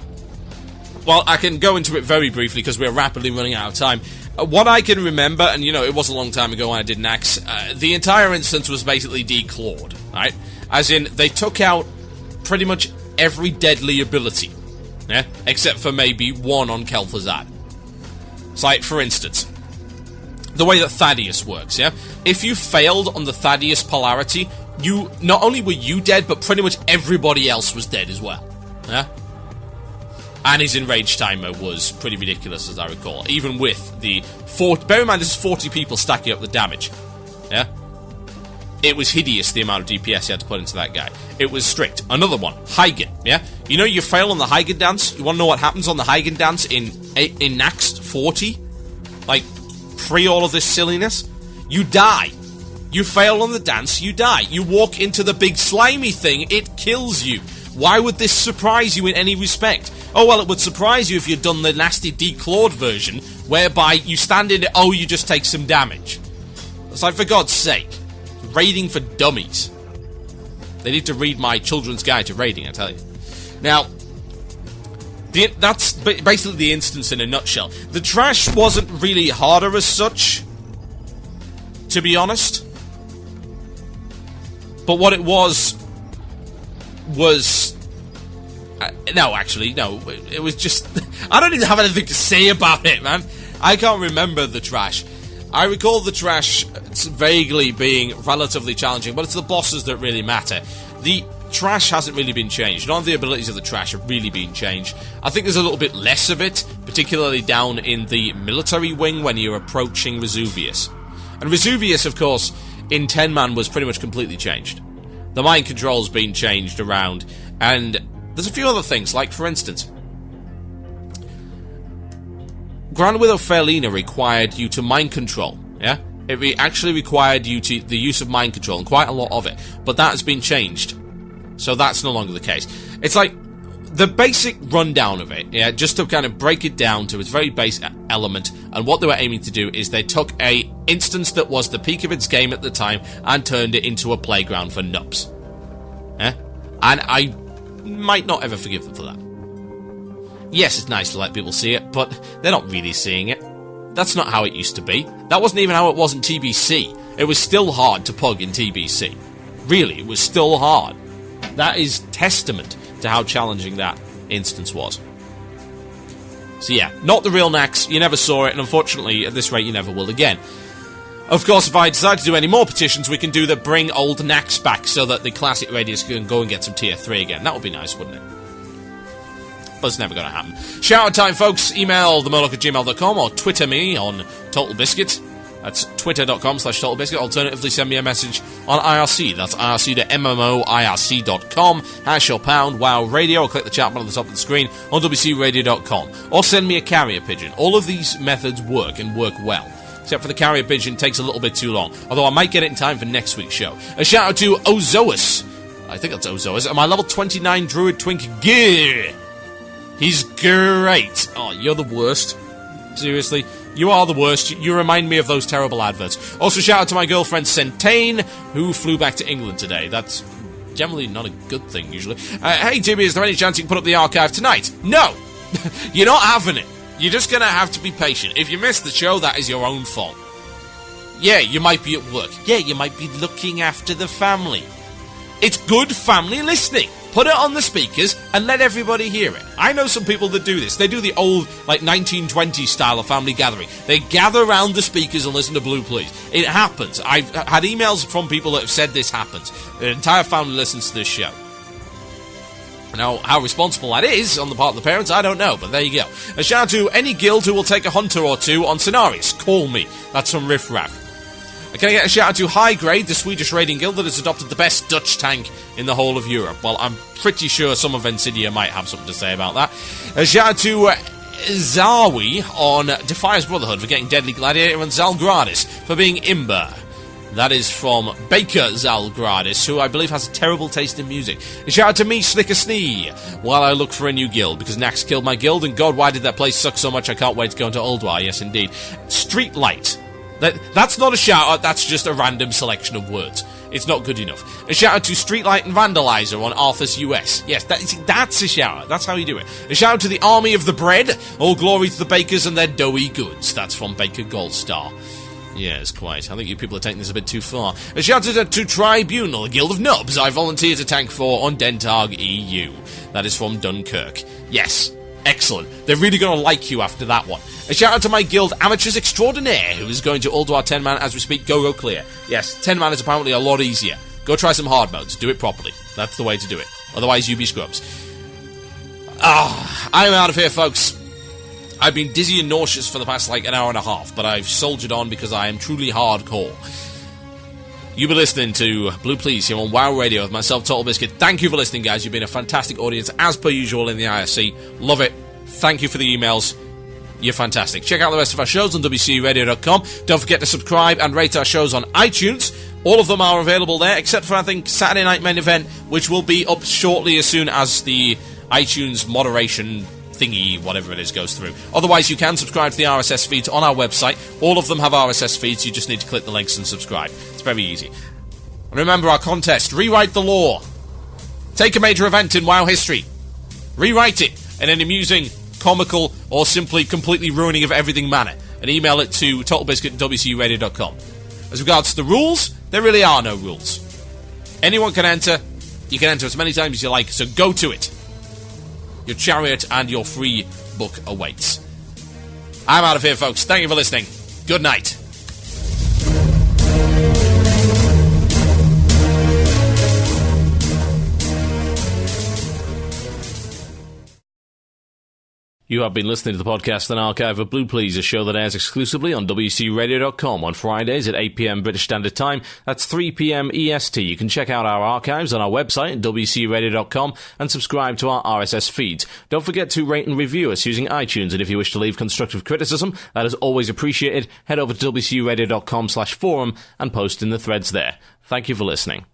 Well, I can go into it very briefly because we're rapidly running out of time. What I can remember, and it was a long time ago when I did Nax, the entire instance was basically declawed, right? As in, they took out pretty much every deadly ability. Yeah? Except for maybe one on Kel'Thuzad. It's like, for instance, the way that Thaddeus works, yeah? If you failed on the Thaddeus polarity, you not only were you dead, but pretty much everybody else was dead as well. Yeah? And his enraged timer was pretty ridiculous, as I recall. Even with the 40... Bear in mind, this is 40 people stacking up the damage. Yeah? It was hideous, the amount of DPS you had to put into that guy. It was strict. Another one, Hygen, yeah? You know you fail on the Hygen dance? You want to know what happens on the Hygen dance in Nax 40? Like, pre all of this silliness? You die. You fail on the dance, you die. You walk into the big slimy thing, it kills you. Why would this surprise you in any respect? Oh, well, it would surprise you if you'd done the nasty declawed version, whereby you stand in it, oh, you just take some damage. It's like, for God's sake. Raiding for dummies. They need to read my children's guide to raiding, I tell you. Now, that's basically the instance in a nutshell. The trash wasn't really harder as such, to be honest. But what it was... no, actually, no. It was just... I don't even have anything to say about it, man. I can't remember the trash. I recall the trash vaguely being relatively challenging, but it's the bosses that really matter. The trash hasn't really been changed. None of the abilities of the trash have really been changed. I think there's a little bit less of it, particularly down in the military wing when you're approaching Vesuvius. And Vesuvius, of course, in 10-man was pretty much completely changed. The mind control's been changed around, and there's a few other things, like, for instance, Grand Widow Fairlina required you to mind control, yeah? It actually required you to the use of mind control, and quite a lot of it, but that has been changed. So that's no longer the case. It's like, the basic rundown of it, yeah, just to kind of break it down to its very base element, and what they were aiming to do is they took a instance that was the peak of its game at the time, and turned it into a playground for nubs. Yeah? And I might not ever forgive them for that. Yes, it's nice to let people see it, but they're not really seeing it. That's not how it used to be. That wasn't even how it was in TBC. It was still hard to pug in TBC. Really, it was still hard. That is testament to how challenging that instance was. So yeah, not the real Nax, you never saw it, and unfortunately, at this rate, you never will again. Of course, if I decide to do any more petitions, we can do the bring old Nax back so that the classic radius can go and get some tier 3 again. That would be nice, wouldn't it? But it's never going to happen. Shout out time, folks. Email themurloc@gmail.com or Twitter me on TotalBiscuit. That's twitter.com/TotalBiscuit. Alternatively, send me a message on IRC. That's IRC.MMOIRC.com. Hash or pound WOW Radio, or click the chat button at the top of the screen on WCRadio.com. Or send me a carrier pigeon. All of these methods work and work well. Except for the carrier pigeon takes a little bit too long. Although I might get it in time for next week's show. A shout out to Ozoas. I think that's Ozoas. And my level 29 Druid Twink Gear. He's great. Oh, you're the worst. Seriously. You are the worst. You remind me of those terrible adverts. Also, shout out to my girlfriend Centane, who flew back to England today. That's generally not a good thing, usually. Hey, Timmy, is there any chance you can put up the archive tonight? No! You're not having it. You're just going to have to be patient. If you miss the show, that is your own fault. Yeah, you might be at work. Yeah, you might be looking after the family. It's good family listening. Put it on the speakers and let everybody hear it. I know some people that do this. They do the old, like, 1920s style of family gathering. They gather around the speakers and listen to Blue Plz. It happens. I've had emails from people that have said this happens. Their entire family listens to this show. Now, how responsible that is on the part of the parents, I don't know, but there you go. A shout out to any guild who will take a hunter or two on Cenarius. Call me. That's from Riff Raff. Can I get a shout out to High Grade, the Swedish raiding guild that has adopted the best Dutch tank in the whole of Europe? Well, I'm pretty sure some of Ensidia might have something to say about that. A shout out to Zawi on Defiance Brotherhood for getting Deadly Gladiator, and Zalgradis for being Imber. That is from Baker Zalgradis, who I believe has a terrible taste in music. A shout out to me, Slicker Snee, while I look for a new guild, because Nax killed my guild, and God, why did that place suck so much? I can't wait to go into Ulduar. Yes, indeed. Streetlight. That's not a shout-out, that's just a random selection of words. It's not good enough. A shout-out to Streetlight and Vandalizer on Arthur's US. Yes, that's a shout-out. That's how you do it. A shout-out to the Army of the Bread. All glory to the bakers and their doughy goods. That's from Baker Goldstar. Yes, quite. I think you people are taking this a bit too far. A shout out to Tribunal, a Guild of Nubs I volunteer to tank for on Dentarg EU. That is from Dunkirk. Yes, excellent. They're really going to like you after that one. A shout out to my guild, Amateurs Extraordinaire, who is going to Ulduar 10-man as we speak. Go clear. Yes, 10-man is apparently a lot easier. Go try some hard modes. Do it properly. That's the way to do it. Otherwise, you be scrubs. I'm out of here, folks. I've been dizzy and nauseous for the past, an hour and a half, but I've soldiered on because I am truly hardcore. You've been listening to Blue Plz here on WoW Radio with myself, TotalBiscuit. Thank you for listening, guys. You've been a fantastic audience, as per usual in the IRC. Love it. Thank you for the emails. You're fantastic. Check out the rest of our shows on WCURadio.com. Don't forget to subscribe and rate our shows on iTunes. All of them are available there, except for, I think, Saturday Night Main Event, which will be up shortly as soon as the iTunes moderation thingy, whatever it is, goes through. Otherwise, you can subscribe to the RSS feeds on our website. All of them have RSS feeds. You just need to click the links and subscribe. It's very easy. And remember our contest. Rewrite the lore. Take a major event in WoW history. Rewrite it in an amusing, comical, or simply completely ruining of everything manner. And email it to TotalBiscuit@WCURadio.com. As regards to the rules, there really are no rules. Anyone can enter. You can enter as many times as you like, so go to it. Your chariot and your free book awaits. I'm out of here, folks. Thank you for listening. Good night. You have been listening to the podcast and archive of Blue Plz, a show that airs exclusively on WCRadio.com on Fridays at 8 p.m. British Standard Time. That's 3 p.m. EST. You can check out our archives on our website at WCRadio.com and subscribe to our RSS feeds. Don't forget to rate and review us using iTunes, and if you wish to leave constructive criticism, that is always appreciated. Head over to WCRadio.com/forum and post in the threads there. Thank you for listening.